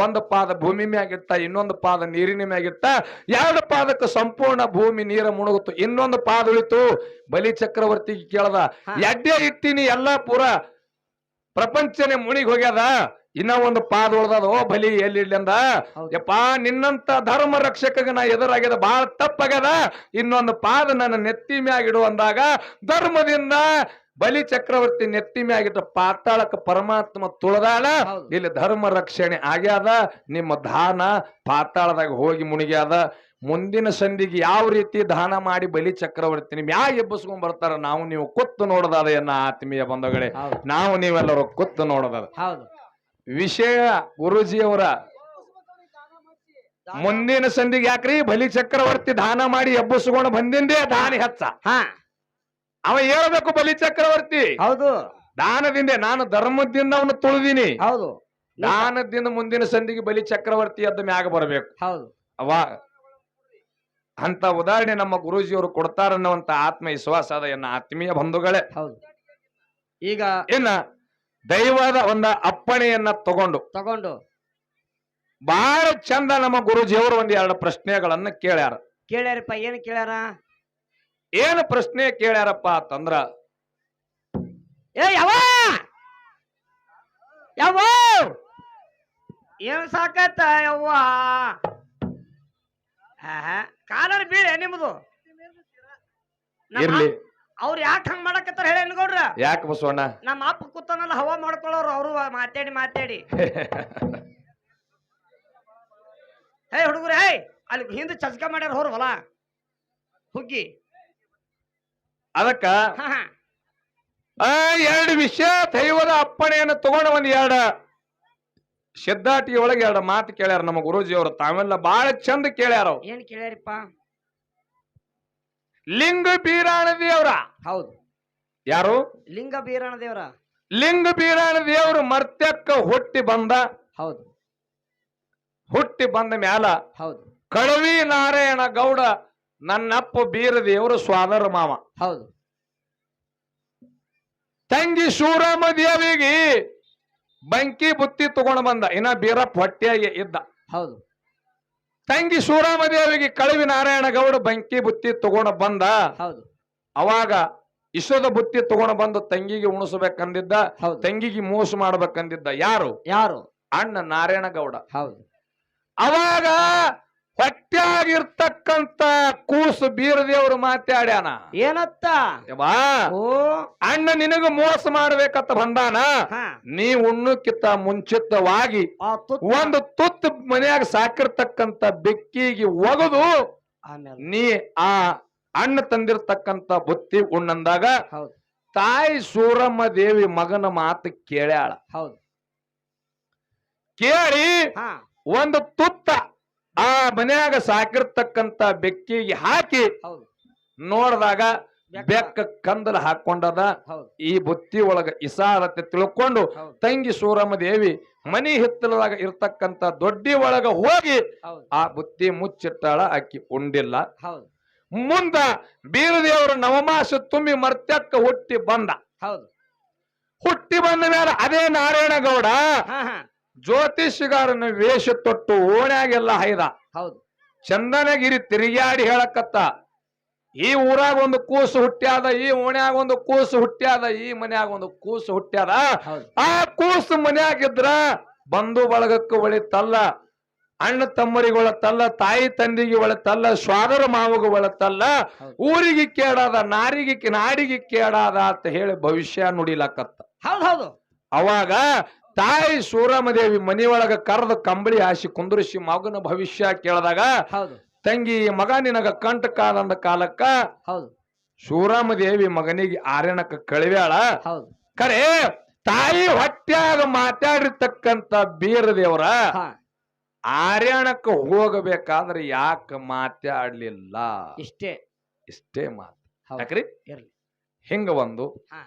[SPEAKER 1] 1 ಪಾದ ಭೂಮಿ ಮ್ಯಾಗಿಟ್ಟ, ಇನ್ನೊಂದು ಪಾದ ನೀರಿನ ಮ್ಯಾಗಿಟ್ಟ, 2 ಪಾದಕ್ಕೆ ಸಂಪೂರ್ಣ ಭೂಮಿ ನೀರ ಮುಣುಗುತ್ತು, ಇನ್ನೊಂದು ಪಾದ ಉಳಿತು. ಬಲಿ ಚಕ್ರವರ್ತಿಗೆ ಕೇಳದ, ಎಡ್ಡೆ ಇಟ್ಟಿನಿ ಎಲ್ಲಾ ಪೂರ ಪ್ರಪಂಚನೇ ಮುಣಿಗ್ ಹೋಗ್ಯದ, ಇನ್ನ 1 ಪಾದ ಉಳ್ದದ, ಓ ಬಲಿ ಎಲ್ಲಿಡ್ಲಂದ. ಯಪ್ಪಾ ನಿನ್ನಂತ ಧರ್ಮ ರಕ್ಷಕಗ ನಾ ಎದುರಾಗ್ಯದ, ಬಹಳ ತಪ್ಪಾಗ್ಯದ, ಇನ್ನೊಂದು ಪಾದ ನನ್ನ ನೆತ್ತಿ ಮ್ಯಾಗಿಡು ಅಂದಾಗ ಧರ್ಮದಿಂದ ಬಲಿ ಚಕ್ರವರ್ತಿ ನೆತ್ತಿ ಮ್ಯಾಗಿಟ್ಟ ಪಾತಾಳಕ್ಕೆ ಪರಮಾತ್ಮ ತುಳದಾಳ. ಇಲ್ಲಿ ಧರ್ಮ ರಕ್ಷಣೆ ಆಗ್ಯಾದ, ನಿಮ್ಮ ದಾನ ಪಾತಾಳದಾಗ ಹೋಗಿ ಮುಣಿಗ್ಯಾದ. ಮುಂದಿನ ಸಂಧಿಗೆ ಯಾವ ರೀತಿ ದಾನ ಮಾಡಿ ಬಲಿ ಚಕ್ರವರ್ತಿ ಮ್ಯಾಗ ಎಬ್ಬಿಸ್ಕೊಂಡ್ ಬರ್ತಾರ ನಾವು ನೀವು ಕೂತು ನೋಡದಾದ ಎನ್ನ ಆತ್ಮೀಯ ಬಂಧುಗಳೇ, ನಾವು ನೀವೆಲ್ಲರೂ ಕೂತು ನೋಡದಾದ ವಿಷಯ. ಗುರೂಜಿಯವರ ಮುಂದಿನ ಸಂಧಿಗೆ ಯಾಕ್ರಿ ಬಲಿ ಚಕ್ರವರ್ತಿ ದಾನ ಮಾಡಿ ಎಬ್ಬಿಸ್ಕೊಂಡು ಬಂದಿಂದೇ ದಾನಿ ಹೆಚ್ಚ. ಅವ ಹೇಳ್ಬೇಕು ಬಲಿ ಚಕ್ರವರ್ತಿ,
[SPEAKER 2] ಹೌದು
[SPEAKER 1] ದಾನದಿಂದ ನಾನು ಧರ್ಮದಿಂದ ಅವನು ತುಳಿದೀನಿ,
[SPEAKER 2] ಹೌದು
[SPEAKER 1] ದಾನದಿಂದ ಮುಂದಿನ ಸಂಧಿಗೆ ಬಲಿ ಚಕ್ರವರ್ತಿ ಅದ ಮ್ಯಾಗ ಬರಬೇಕು.
[SPEAKER 2] ಹೌದು
[SPEAKER 1] ಅವ ಅಂತ ಉದಾಹರಣೆ ನಮ್ಮ ಗುರೂಜಿಯವರು ಕೊಡ್ತಾರನ್ನುವಂತ ಆತ್ಮ ವಿಶ್ವಾಸ ಅದ ಎನ್ನ ಆತ್ಮೀಯ ಬಂಧುಗಳೇ.
[SPEAKER 2] ಹೌದು ಈಗ
[SPEAKER 1] ಇನ್ನ ದೈವದ ಒಂದು ಅಪ್ಪಣೆಯನ್ನ ತಗೊಂಡು ಬಹಳ ಚಂದ ನಮ್ಮ ಗುರೂಜಿಯವರು 1-2 ಪ್ರಶ್ನೆಗಳನ್ನ
[SPEAKER 2] ಕೇಳ್ಯಾರಪ್ಪ. ಏನ್ ಕೇಳ್ಯಾರ?
[SPEAKER 1] ಏನು ಪ್ರಶ್ನೆ ಕೇಳ್ಯಾರಪ್ಪ ಅಂತಂದ್ರ,
[SPEAKER 2] ಏ ಯಾವ ಏನ್ ಸಾಕತ್ತ ಯವ್ವ ಕಾಲರ್ ಬೀಳೆ ನಿಮ್ದು.
[SPEAKER 1] ಇರ್ಲಿ
[SPEAKER 2] ಅವ್ರು ಯಾಕೆ ಹಂಗ ಮಾಡಕತ್ತಾರ ಹೇಳಿ ಅನ್ಗೌಡ್ರ?
[SPEAKER 1] ಯಾಕೆ ಬಸವಣ್ಣ?
[SPEAKER 2] ನಮ್ಮ ಅಪ್ಪ ಕೂತನಲ್ಲ ಹವಾ ಮಾಡ್ಕೊಳ್ಳೋರು ಅವರು ಮಾತಾಡಿ ಹೇ ಹುಡುಗರು, ಹೇ ಅಲ್ಲಿ ಹಿಂದೆ ಚಸ್ಕ ಮಾಡ್ಯಾರ ಹೊರ ಹೊಲ ಹುಗ್ಗಿ.
[SPEAKER 1] ಅದಕ್ಕ 2 ವಿಷಯ ದೈವದ ಅಪ್ಪಣೆಯನ್ನು ತಗೊಂಡು 1-2 ಸಿದ್ಧಾಟಿ ಒಳಗೆ 2 ಮಾತು ಕೇಳ್ಯಾರ ನಮ್ಮ ಗುರೂಜಿಯವರು. ತಾವೆಲ್ಲ ಬಹಳ ಚಂದ ಕೇಳ್ಯಾರ.
[SPEAKER 2] ಏನ್ ಕೇಳ್ಯಾರಿಪ್ಪ?
[SPEAKER 1] ಲಿಂಗ ಬೀರಾಣ ದೇವ್ರ.
[SPEAKER 2] ಹೌದು
[SPEAKER 1] ಯಾರು?
[SPEAKER 2] ಲಿಂಗ ಬೀರಾಣ ದೇವ್ರ.
[SPEAKER 1] ಲಿಂಗ ಬೀರಾಣ ದೇವ್ರು ಮರ್ತ್ಯಕ್ಕ ಹುಟ್ಟಿ ಬಂದ.
[SPEAKER 2] ಹೌದು
[SPEAKER 1] ಹುಟ್ಟಿ ಬಂದ ಮ್ಯಾಲ
[SPEAKER 2] ಹೌದು
[SPEAKER 1] ಕಳವಿ ನಾರಾಯಣ ಗೌಡ ನನ್ನಪ್ಪ ಬೀರ ದೇವರು ಸ್ವಾದರ ಮಾವ.
[SPEAKER 2] ಹೌದು
[SPEAKER 1] ತಂಗಿ ಶೂರಮ್ಮ ದೇವಿಗೆ ಬಂಕಿ ಬುತ್ತಿ ತಗೊಂಡು ಬಂದ. ಇನ್ನ ಬೀರಪ್ಪ ಹೊಟ್ಟೆಯಾಗಿ ಇದ್ದ.
[SPEAKER 2] ಹೌದು
[SPEAKER 1] ತಂಗಿ ಶೂರಮ್ಮ ದೇವಿಗೆ ಕಳವಿ ನಾರಾಯಣ ಗೌಡ ಬಂಕಿ ಬುತ್ತಿ ತಗೊಂಡು ಬಂದ.
[SPEAKER 2] ಹೌದು
[SPEAKER 1] ಅವಾಗ ಇಸೋದ ಬುತ್ತಿ ತಗೊಂಡು ಬಂದು ತಂಗಿಗೆ ಉಣಿಸ್ಬೇಕಂದಿದ್ದ, ತಂಗಿಗೆ ಮೋಸ ಮಾಡ್ಬೇಕಂದಿದ್ದ. ಯಾರು? ಅಣ್ಣ ನಾರಾಯಣ ಗೌಡ.
[SPEAKER 2] ಹೌದು
[SPEAKER 1] ಅವಾಗ ಹೊಟ್ಟ್ಯಾಗಿರ್ತಕ್ಕಂತ ಕೂಸು ಬೀರದೇವ್ರು ಮಾತಾಡ್ಯಾನ.
[SPEAKER 2] ಏನತ್ತ?
[SPEAKER 1] ಅಣ್ಣ ನಿನಗ ಮೋಸ ಮಾಡ್ಬೇಕತ್ತ ಬಂದಾನ, ನೀ ಉಣ್ಣಕ್ಕಿಂತ ಮುಂಚಿತವಾಗಿ 1 ತುತ್ತು ಮನ್ಯಾಗ ಸಾಕಿರ್ತಕ್ಕಂತ ಬೆಕ್ಕಿಗೆ ಒಗದು ನೀ ಆ ಅಣ್ಣ ತಂದಿರ್ತಕ್ಕಂತ ಬುತ್ತಿ ಉಣ್ಣಂದಾಗ ತಾಯಿ ಸೂರಮ್ಮ ದೇವಿ ಮಗನ ಮಾತು ಕೇಳ್ಯಾಳ. ಕೇಳಿ 1 ತುತ್ತ ಆ ಮನ್ಯಾಗ ಸಾಕಿರ್ತಕ್ಕಂತ ಬೆಕ್ಕಿಗೆ ಹಾಕಿ ನೋಡಿದಾಗ ಬೆಕ್ಕ ಕಂದಲ ಹಾಕೊಂಡದ. ಈ ಬುತ್ತಿ ಒಳಗ ಇಸಾರತೆ ತಿಳ್ಕೊಂಡು ತಂಗಿ ಸೂರಮ್ಮ ದೇವಿ ಮನಿ ಹಿತ್ತಲದಾಗ ಇರ್ತಕ್ಕಂತ ದೊಡ್ಡಿ ಒಳಗ ಹೋಗಿ ಆ ಬುತ್ತಿ ಮುಚ್ಚಿಟ್ಟಾಳ. ಅಕ್ಕಿ ಉಂಡಿಲ್ಲ. ಮುಂದ ಬೀರದೇವರು ನವಮಾಸ ತುಂಬಿ ಮರ್ತ್ಯಕ್ಕ ಹುಟ್ಟಿ ಬಂದ. ಹುಟ್ಟಿ ಬಂದ ಮೇಲೆ ಅದೇ ನಾರಾಯಣ ಗೌಡ ಜ್ಯೋತಿಷಿಗಾರನ ವೇಷ ತೊಟ್ಟು ಓಣ್ಯಾಗೆಲ್ಲ ಹೈದ. ಚಂದನಗಿರಿ ತಿರುಗಾಡಿ ಹೇಳಕತ್ತ, ಈ ಊರಾಗ ಒಂದು ಕೂಸು ಹುಟ್ಟ್ಯಾದ, ಈ ಓಣ್ಯಾಗ ಒಂದು ಕೂಸು ಹುಟ್ಟ್ಯಾದ, ಈ ಮನ್ಯಾಗ ಒಂದು ಕೂಸು ಹುಟ್ಟ್ಯಾದ.
[SPEAKER 2] ಹೌದು
[SPEAKER 1] ಆ ಕೂಸು ಮನ್ಯಾಗಿದ್ರ ಬಂಧು ಬಳಗಕ್ಕೆ ಒಳಿತಲ್ಲ, ಅಣ್ಣ ತಮ್ಮರಿಗೆ ಒಳತಲ್ಲ, ತಾಯಿ ತಂದಿಗೆ ಒಳತಲ್ಲ, ಸ್ವಾದರ ಮಾವಗ ಒಳತಲ್ಲ,
[SPEAKER 2] ಹೌದು.
[SPEAKER 1] ಊರಿಗೆ ಕೇಳಾದ, ನಾಡಿಗೆ ಕೇಳಾದ ಅಂತ ಹೇಳಿ ಭವಿಷ್ಯ ನುಡಿಲಕತ್ತ.
[SPEAKER 2] ಹೌದು ಹೌದು
[SPEAKER 1] ಅವಾಗ ತಾಯಿ ಸೂರಮದೇವಿ ಮನಿಯೊಳಗ ಕರೆದು ಕಂಬಳಿ ಹಾಸಿ ಕುಂದ್ರಿಸಿ ಮಗನ ಭವಿಷ್ಯ ಕೇಳಿದಾಗ,
[SPEAKER 2] ಹೌದು
[SPEAKER 1] ತಂಗಿ ಮಗ ನಿನಗ ಕಂಟಕಾದಂದ ಕಾಲಕ್ಕ
[SPEAKER 2] ಹೌದು
[SPEAKER 1] ಸೂರಮದೇವಿ ಮಗನಿಗೆ ಆರ್ಯಣಕ್ಕ ಕಳಿವ್ಯಾಳ.
[SPEAKER 2] ಹೌದು
[SPEAKER 1] ಖರೆ ತಾಯಿ ಹೊಟ್ಯಾಗ ಮಾತಾಡಿರ್ತಕ್ಕಂತ ಬೀರದೇವರ
[SPEAKER 2] ಹಾ
[SPEAKER 1] ಆರ್ಯಣಕ್ಕೆ ಹೋಗಬೇಕಾದ್ರೆ ಯಾಕೆ ಮಾತಾಡ್ಲಿಲ್ಲ? ಇಷ್ಟೇ ಮಾತು.
[SPEAKER 2] ಹೌದು.
[SPEAKER 1] ಯಾಕ್ರಿ
[SPEAKER 2] ಇರ್ಲಿ
[SPEAKER 1] ಹಿಂಗ ಒಂದು
[SPEAKER 2] ಹಾ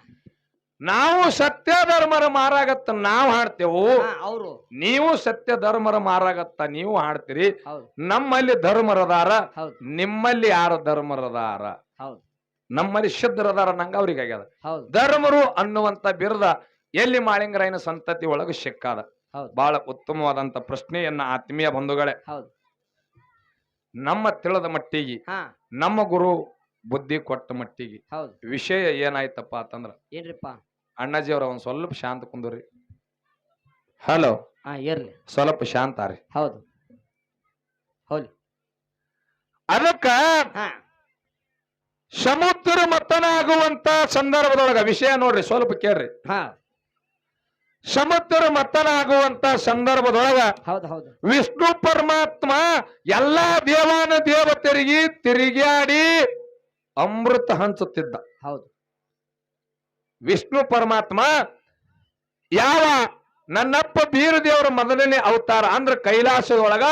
[SPEAKER 1] ನಾವು ಸತ್ಯ ಧರ್ಮರ ಮಾರಾಗತ್ತ ನಾವು ಹಾಡ್ತೇವು,
[SPEAKER 2] ಅವರು
[SPEAKER 1] ನೀವು ಸತ್ಯ ಧರ್ಮರ ಮಾರಾಗತ್ತ ನೀವು ಹಾಡ್ತೀರಿ.
[SPEAKER 2] ಹೌದು
[SPEAKER 1] ನಮ್ಮಲ್ಲಿ ಧರ್ಮರದಾರ,
[SPEAKER 2] ಹೌದು
[SPEAKER 1] ನಿಮ್ಮಲ್ಲಿ ಯಾರು ಧರ್ಮರದಾರ?
[SPEAKER 2] ಹೌದು
[SPEAKER 1] ನಮ್ಮಲ್ಲಿ ಶುದ್ಧರದಾರ ನಂಗ ಅವ್ರಿಗೆ ಆಗ್ಯದ.
[SPEAKER 2] ಹೌದು
[SPEAKER 1] ಧರ್ಮರು ಅನ್ನುವಂತ ಬಿರುದ ಎಲ್ಲಿ ಮಾಳಿಂಗರಾಯನ ಸಂತತಿ ಒಳಗ ಸಿಕ್ಕಾದ.
[SPEAKER 2] ಹೌದು
[SPEAKER 1] ಬಹಳ ಉತ್ತಮವಾದಂತ ಪ್ರಶ್ನೆಯನ್ನ ಆತ್ಮೀಯ ಬಂಧುಗಳೇ,
[SPEAKER 2] ಹೌದು
[SPEAKER 1] ನಮ್ಮ ತಿಳಿದ ಮಟ್ಟಿಗೆ
[SPEAKER 2] ಹಾ
[SPEAKER 1] ನಮ್ಮ ಗುರು ಬುದ್ಧಿ ಕೊಟ್ಟ ಮಟ್ಟಿಗೆ
[SPEAKER 2] ಹೌದು
[SPEAKER 1] ವಿಷಯ ಏನಾಯ್ತಪ್ಪ ಅಂತಂದ್ರ,
[SPEAKER 2] ಏನ್ರಿಪ್ಪ
[SPEAKER 1] ಅಣ್ಣಾಜಿ ಅವ್ರ ಒಂದ್ ಸ್ವಲ್ಪ ಶಾಂತ ಕುಂದ್ರಿ. ಹಲೋ,
[SPEAKER 2] ಹಾ ಇರ್ಲಿ
[SPEAKER 1] ಸ್ವಲ್ಪ ಶಾಂತ ರೀ.
[SPEAKER 2] ಹೌದು ಹೌದು
[SPEAKER 1] ಅದಕ್ಕ
[SPEAKER 2] ಹಾ
[SPEAKER 1] ಸಮುದ್ರ ಮತನಾಗುವಂತ ಸಂದರ್ಭದೊಳಗ ವಿಷಯ ನೋಡ್ರಿ, ಸ್ವಲ್ಪ ಕೇಳ್ರಿ.
[SPEAKER 2] ಹಾ
[SPEAKER 1] ಸಮುದ್ರ ಮತನಾಗುವಂತ ಸಂದರ್ಭದೊಳಗ
[SPEAKER 2] ಹೌದು ಹೌದು
[SPEAKER 1] ವಿಷ್ಣು ಪರಮಾತ್ಮ ಎಲ್ಲಾ ದೇವಾನ ದೇವತೆರಿಗೆ ತಿರುಗಾಡಿ ಅಮೃತ ಹಂಚುತ್ತಿದ್ದ.
[SPEAKER 2] ಹೌದು
[SPEAKER 1] ವಿಷ್ಣು ಪರಮಾತ್ಮ ಯಾವ ನನ್ನಪ್ಪ ಬೀರದೇವರ ಮೊದಲನೇ ಅವತಾರ ಅಂದ್ರ ಕೈಲಾಸದೊಳಗ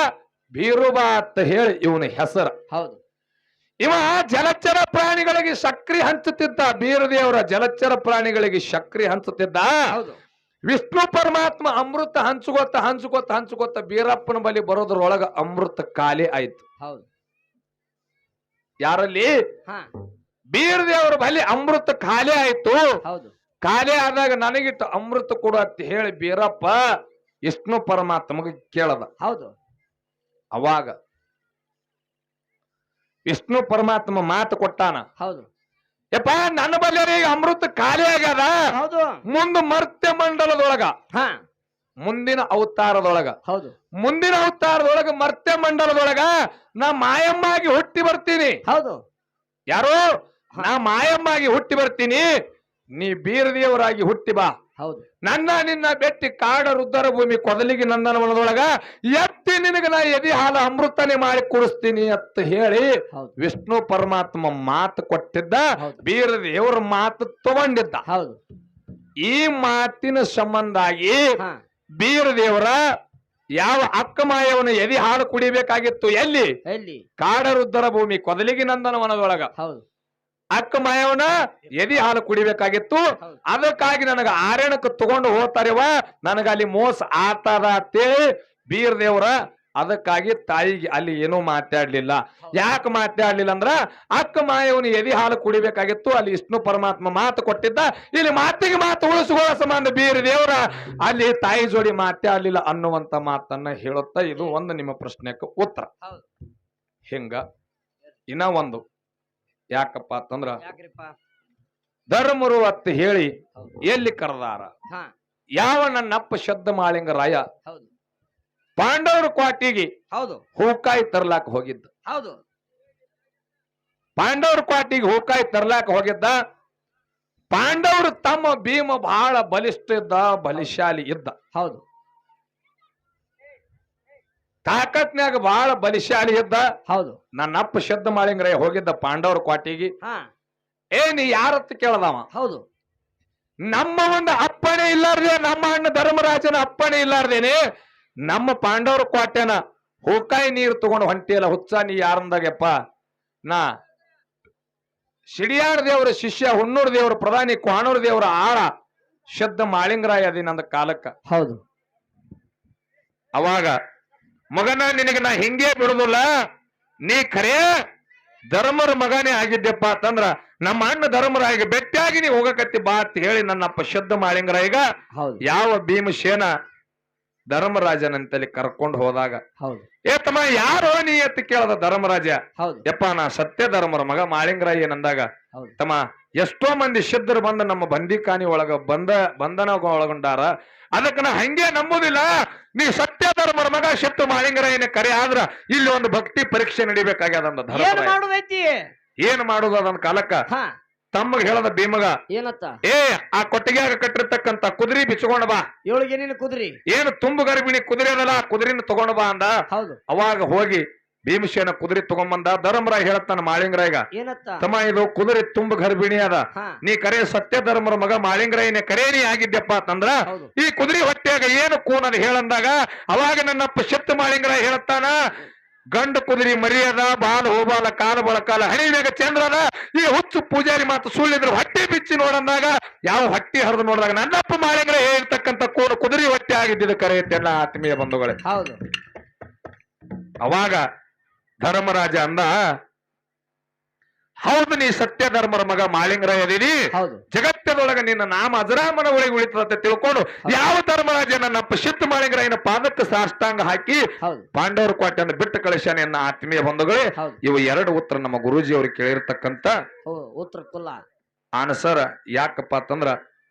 [SPEAKER 1] ಬೀರುಬ ಅಂತ ಹೇಳಿ ಇವನ ಹೆಸರು.
[SPEAKER 2] ಹೌದು
[SPEAKER 1] ಇವ ಜಲಚರ ಪ್ರಾಣಿಗಳಿಗೆ ಸಕ್ರಿ ಹಂಚುತ್ತಿದ್ದ. ಬೀರದೇವರ ಜಲಚರ ಪ್ರಾಣಿಗಳಿಗೆ ಸಕ್ರಿ ಹಂಚುತ್ತಿದ್ದ.
[SPEAKER 2] ಹೌದು
[SPEAKER 1] ವಿಷ್ಣು ಪರಮಾತ್ಮ ಅಮೃತ ಹಂಚುಗೊತ್ತ ಬೀರಪ್ಪನ ಬಲಿ ಬರೋದ್ರೊಳಗ ಅಮೃತ ಖಾಲಿ ಆಯ್ತು.
[SPEAKER 2] ಹೌದು
[SPEAKER 1] ಯಾರಲ್ಲಿ?
[SPEAKER 2] ಹಾ
[SPEAKER 1] ಬೀರದೇವರ ಬಲಿ ಅಮೃತ ಖಾಲಿ ಆಯ್ತು.
[SPEAKER 2] ಹೌದು
[SPEAKER 1] ಖಾಲಿ ಆದಾಗ ನನಗಿಟ್ಟು ಅಮೃತ ಕೊಡು ಅಂತ ಹೇಳಿ ಬೀರಪ್ಪ ವಿಷ್ಣು ಪರಮಾತ್ಮಗೆ ಕೇಳದ.
[SPEAKER 2] ಹೌದು
[SPEAKER 1] ಅವಾಗ ವಿಷ್ಣು ಪರಮಾತ್ಮ ಮಾತು ಕೊಟ್ಟಾನ.
[SPEAKER 2] ಹೌದು
[SPEAKER 1] ಯಪ್ಪ, ನನ್ನ ಬಲ್ಲೆ ಅಮೃತ ಖಾಲಿ ಆಗ್ಯದ.
[SPEAKER 2] ಹೌದು
[SPEAKER 1] ಮುಂದ ಮರ್ತ್ಯ ಮಂಡಲದೊಳಗ
[SPEAKER 2] ಹಾ
[SPEAKER 1] ಮುಂದಿನ ಅವತಾರದೊಳಗ
[SPEAKER 2] ಹೌದು
[SPEAKER 1] ಮರ್ತ್ಯ ಮಂಡಲದೊಳಗ ನಾ ಮಾಯಮ್ಮಾಗಿ ಹುಟ್ಟಿ ಬರ್ತೀನಿ.
[SPEAKER 2] ಹೌದು
[SPEAKER 1] ಯಾರೋ ನಾ ಮಾಯಮ್ಮಾಗಿ ಹುಟ್ಟಿ ಬರ್ತೀನಿ, ನೀ ಬೀರದೇವರಾಗಿ ಹುಟ್ಟಿ ಬಾ.
[SPEAKER 2] ಹೌದು
[SPEAKER 1] ನಿನ್ನ ಬೆಟ್ಟಿ ಕಾಡ ರುದ್ರ ಭೂಮಿ ಕೊದಲಿಗೆ ನಂದನವನದೊಳಗ ಎತ್ತಿ ನಿನಗ ನಾ ಎದಿ ಹಾಲ ಅಮೃತನೇ ಮಾಡಿ ಕುಡಿಸ್ತೀನಿ ಅಂತ ಹೇಳಿ
[SPEAKER 2] ಹೌದು
[SPEAKER 1] ವಿಷ್ಣು ಪರಮಾತ್ಮ ಮಾತು ಕೊಟ್ಟಿದ್ದ.
[SPEAKER 2] ಹೌದು.
[SPEAKER 1] ಬೀರದೇವರ ಮಾತು ತಗೊಂಡಿದ್ದ.
[SPEAKER 2] ಹೌದು
[SPEAKER 1] ಈ ಮಾತಿನ ಸಂಬಂಧಾಗಿ
[SPEAKER 2] ಹಾ
[SPEAKER 1] ಬೀರದೇವರ ಯಾವ ಅಕ್ಕಮಾಯವನ ಎದಿ ಹಾಲು ಕುಡಿಬೇಕಾಗಿತ್ತು? ಎಲ್ಲಿ?
[SPEAKER 2] ಎಲ್ಲಿ?
[SPEAKER 1] ಕಾಡ ರುದ್ರ ಭೂಮಿ ಕೊದಲಿಗೆ ನಂದನವನದೊಳಗ
[SPEAKER 2] ಹೌದು
[SPEAKER 1] ಅಕ್ಕಮಾಯವನ ಎದಿ ಹಾಲು ಕುಡಿಬೇಕಾಗಿತ್ತು.
[SPEAKER 2] ಹೌದು.
[SPEAKER 1] ಅದಕ್ಕಾಗಿ ನನಗ ಆರ್ಯಣಕ್ಕೆ ತಗೊಂಡು ಹೋಗ್ತಾರೇವ, ನನಗ ಅಲ್ಲಿ ಮೋಸ ಆತದ ಅಂತೇಳಿ ಬೀರದೇವರ ಅದಕ್ಕಾಗಿ ತಾಯಿಗೆ ಅಲ್ಲಿ ಏನೂ ಮಾತಾಡ್ಲಿಲ್ಲ. ಯಾಕೆ ಮಾತಾಡ್ಲಿಲ್ಲ ಅಂದ್ರ ಅಕ್ಕ ಮಾಯವನ ಎದಿ ಹಾಲು ಕುಡಿಬೇಕಾಗಿತ್ತು. ಅಲ್ಲಿ ವಿಷ್ಣು ಪರಮಾತ್ಮ ಮಾತು ಕೊಟ್ಟಿದ್ದ. ಇಲ್ಲಿ ಮಾತಿಗೆ ಮಾತು ಉಳಿಸುವ ಸಂಬಂಧ ಬೀರದೇವರ ಅಲ್ಲಿ ತಾಯಿ ಜೋಡಿ ಮಾತಾಡ್ಲಿಲ್ಲ ಅನ್ನುವಂತ ಮಾತನ್ನ ಹೇಳುತ್ತಾ ಇದು ಒಂದು ನಿಮ್ಮ ಪ್ರಶ್ನೆಕ್ಕೆ ಉತ್ತರ.
[SPEAKER 2] ಹೌದು
[SPEAKER 1] ಹಿಂಗ ಇನ್ನ ಒಂದು ಯಾಕಪ್ಪ ಅಂತಂದ್ರ
[SPEAKER 2] ಯಾಕ್ರಿಪ್ಪ?
[SPEAKER 1] ಧರ್ಮರು ಅತ್ತ ಹೇಳಿ
[SPEAKER 2] ಹೌದು
[SPEAKER 1] ಎಲ್ಲಿ ಕರೆದಾರ?
[SPEAKER 2] ಹಾ
[SPEAKER 1] ಯಾವ ನನ್ನಪ್ಪ ಶಬ್ದ ಮಾಳಿಂಗರಾಯ
[SPEAKER 2] ಹೌದು
[SPEAKER 1] ಪಾಂಡವರ ಕ್ವಾಟಿಗೆ
[SPEAKER 2] ಹೌದು
[SPEAKER 1] ಹೂಕಾಯಿ ತರ್ಲಾಕ ಹೋಗಿದ್ದ.
[SPEAKER 2] ಹೌದು
[SPEAKER 1] ಪಾಂಡವರ ಕ್ವಾಟಿಗೆ ಹೂಕಾಯಿ ತರ್ಲಾಕ ಹೋಗಿದ್ದ. ಪಾಂಡವರು ತಮ್ಮ ಭೀಮ ಬಹಳ ಬಲಿಷ್ಠ ಇದ್ದ, ಬಲಿಶಾಲಿ ಇದ್ದ.
[SPEAKER 2] ಹೌದು
[SPEAKER 1] ತಾಕತ್ನ್ಯಾಗ ಬಹಳ ಬಲಿಶಾಲಿ ಇದ್ದ.
[SPEAKER 2] ಹೌದು
[SPEAKER 1] ನನ್ನಪ್ಪ ಶಬ್ದ ಮಾಳಿಂಗರಾಯ ಹೋಗಿದ್ದ ಪಾಂಡವರ ಕ್ವಾಟಿಗೆ.
[SPEAKER 2] ಹಾ
[SPEAKER 1] ನೀ ಯಾರತ್ತ ಕೇಳದವ?
[SPEAKER 2] ಹೌದು
[SPEAKER 1] ನಮ್ಮ ಒಂದು ಅಪ್ಪಣೆ ಇಲ್ಲಾರ್ದೆ, ನಮ್ಮ ಅಣ್ಣ ಧರ್ಮರಾಜನ ಅಪ್ಪಣೆ ಇಲ್ಲಾರ್ದೇನೆ ನಮ್ಮ ಪಾಂಡವರ ಕ್ವಾಟ್ಯನ ಹೂಕಾಯಿ ನೀರು ತಗೊಂಡು ಹೊಂಟಿಯಲ್ಲ ಹುಚ್ಚ, ನೀ ಯಾರಂದಾಗಪ್ಪ? ನಾ ಸಿಡಿಯಾಡ ದೇವರ ಶಿಷ್ಯ, ಹುಣ್ಣೂರು ದೇವರ ಪ್ರಧಾನಿ, ಕ್ವಾಣೂರು ದೇವರ ಆಳ ಶಬ್ದ ಮಾಳಿಂಗರಾಯ ಅದಿನಂದ ಕಾಲಕ್ಕ.
[SPEAKER 2] ಹೌದು
[SPEAKER 1] ಅವಾಗ ಮಗನ ನಿನಗೆ ನಾ ಹಿಂಗೆ ಬಿಡುದಿಲ್ಲ, ನೀ ಖರೇ ಧರ್ಮರ ಮಗನೇ ಆಗಿದ್ದೆಪ್ಪ ಅಂತಂದ್ರ ನಮ್ಮ ಅಣ್ಣ ಧರ್ಮರಾಯಿಗೆ ಬೆಟ್ಟಾಗಿ ನೀ ಹೋಗಕತ್ತಿ ಬಾ ಅಂತ ಹೇಳಿ ನನ್ನಪ್ಪ ಶಬ್ದ ಮಾಳಿಂಗರಾಯಿಗ
[SPEAKER 2] ಹೌದು
[SPEAKER 1] ಯಾವ ಭೀಮಸೇನ ಧರ್ಮರಾಜನಂತಲ್ಲಿ ಕರ್ಕೊಂಡು ಹೋದಾಗ
[SPEAKER 2] ಹೌದು
[SPEAKER 1] ಏ ತಮ್ಮ ಯಾರೋ ನೀ ಎತ್ತ ಕೇಳದ ಧರ್ಮರಾಜ.
[SPEAKER 2] ಹೌದು
[SPEAKER 1] ಯಪ್ಪ ನಾ ಸತ್ಯ ಧರ್ಮರ ಮಗ ಮಾಳಿಂಗರಾಯ ಏನಂದಾಗ
[SPEAKER 2] ಹೌದು
[SPEAKER 1] ತಮ್ಮ ಎಷ್ಟೋ ಮಂದಿ ಸಿದ್ಧರು ಬಂದ ನಮ್ಮ ಬಂದಿಖಾನಿ ಒಳಗ ಬಂಧನ ಒಳಗೊಂಡಾರ. ಅದಕ್ಕ ನಾ ಹಂಗೆ ನಂಬುದಿಲ್ಲ. ನೀ ಸತ್ಯ ಧರ್ಮರ ಮಗ ಸಿಟ್ಟು ಮಾಳಿಂಗರಾಯನ ಕರೆ ಆದ್ರ ಇಲ್ಲಿ ಒಂದು ಭಕ್ತಿ ಪರೀಕ್ಷೆ ನಡಿಬೇಕಾಗ್ಯದಂದ
[SPEAKER 2] ಏನ್
[SPEAKER 1] ಧರ್ಮರಾಯ.
[SPEAKER 2] ಮಾಡುದೈತಿ
[SPEAKER 1] ಏನ್ ಮಾಡುದು ಅದನ್ನ ಕಾಲಕ್ಕ
[SPEAKER 2] ಹಾ
[SPEAKER 1] ತಮ್ಮಗ್ ಹೇಳದ ಭೀಮಗ
[SPEAKER 2] ಏನತ್ತ
[SPEAKER 1] ಏ ಆ ಕೊಟ್ಟಿಗೆಯಾಗ ಕಟ್ಟಿರ್ತಕ್ಕಂತ ಕುದುರೆ ಬಿಚ್ಕೊಂಡ ಬಾ.
[SPEAKER 2] ಇವಳಿಗೆ ನೀನು ಕುದ್ರಿ
[SPEAKER 1] ಏನು ತುಂಬು ಗರ್ಭಿಣಿ ಕುದುರೆ ಅದಲ್ಲ ಆ ಕುದುರೆನ ತಗೊಂಡ ಬಾ ಅಂದ.
[SPEAKER 2] ಹೌದು
[SPEAKER 1] ಅವಾಗ ಹೋಗಿ ಭೀಮಸೇನ ಕುದುರೆ ತಗೊಂಬಂದ. ಧರ್ಮರಾಯ ಹೇಳತ್ತಾನ ಮಾಳಿಂಗರಾಯಗ
[SPEAKER 2] ಏನತ್ತ
[SPEAKER 1] ತಮ್ಮ ಇದು ಕುದುರೆ ತುಂಬ ಗರ್ಭಿಣಿ ಅದ.
[SPEAKER 2] ಹಾ
[SPEAKER 1] ನೀ ಕರೆ ಸತ್ಯ ಧರ್ಮರ ಮಗ ಮಾಳಿಂಗರಾಯನೇ ಕರೆ ನೀ ಆಗಿದ್ಯಪ್ಪ ಅಂತಂದ್ರ
[SPEAKER 2] ಹೌದು
[SPEAKER 1] ಈ ಕುದುರೆ ಹೊಟ್ಟೆಯಾಗ ಏನು ಕೂನದ ಹೇಳಂದಾಗ ಅವಾಗ ನನ್ನಪ್ಪ ಶಕ್ತ ಮಾಳಿಂಗರಾಯ ಹೇಳತ್ತಾನ ಗಂಡು ಕುದುರೆ ಮರಿಯದ ಬಾಲ ಹೋಬಾಲ ಕಾಲ ಬಳಕಾಲ ಹಣಿಮ್ಯಾಗ ಚಂದ್ರದ ಈ ಹುಚ್ಚು ಪೂಜಾರಿ ಮಾತು ಸುಳ್ಳಿದ್ರು ಹೊಟ್ಟೆ ಬಿಚ್ಚಿ ನೋಡಂದಾಗ ಯಾವ ಹೊಟ್ಟೆ ಹರಿದು ನೋಡಿದಾಗ ನನ್ನಪ್ಪ ಮಾಳಿಂಗರಾಯ ಹೇಳ್ತಕ್ಕಂತ ಕೂನು ಕುದುರೆ ಹೊಟ್ಟೆ ಆಗಿದ್ದ ಕರೆ ಎಲ್ಲ ಆತ್ಮೀಯ ಬಂಧುಗಳೇ.
[SPEAKER 2] ಹೌದು
[SPEAKER 1] ಅವಾಗ ಧರ್ಮರಾಜ ಅಂದ ಹೌದು ನೀ ಸತ್ಯ ಧರ್ಮರ ಮಗ ಮಾಳಿಂಗರಾಯ ಅದೀನಿ.
[SPEAKER 2] ಹೌದು
[SPEAKER 1] ಜಗತ್ತದೊಳಗ ನಿನ್ನ ನಾಮ ಅಜರಾಮನ ಒಳಗೆ ಉಳಿತದಂತೆ ತಿಳ್ಕೊಂಡು ಯಾವ ಧರ್ಮರಾಜ ನನ್ನ ಶಿತ್ತ ಮಾಳಿಂಗರಾಯನ ಪಾದಕ್ಕೆ ಸಾಷ್ಟಾಂಗ ಹಾಕಿ
[SPEAKER 2] ಹೌದು
[SPEAKER 1] ಪಾಂಡವರ ಕೋಟೆಯನ್ನು ಬಿಟ್ಟು ಕಳಿಸ್ಯಾನೆ ಎನ್ನ ಆತ್ಮೀಯ ಬಂಧುಗಳೇ.
[SPEAKER 2] ಹೌದು
[SPEAKER 1] ಇವು ಎರಡು ಉತ್ತರ ನಮ್ಮ ಗುರೂಜಿ ಅವ್ರಿಗೆ ಕೇಳಿರ್ತಕ್ಕಂತ
[SPEAKER 2] ಉತ್ತರ ಕುಲ್ಲ
[SPEAKER 1] ಆನ್ಸರ್. ಯಾಕಪ್ಪ ಅಂತಂದ್ರ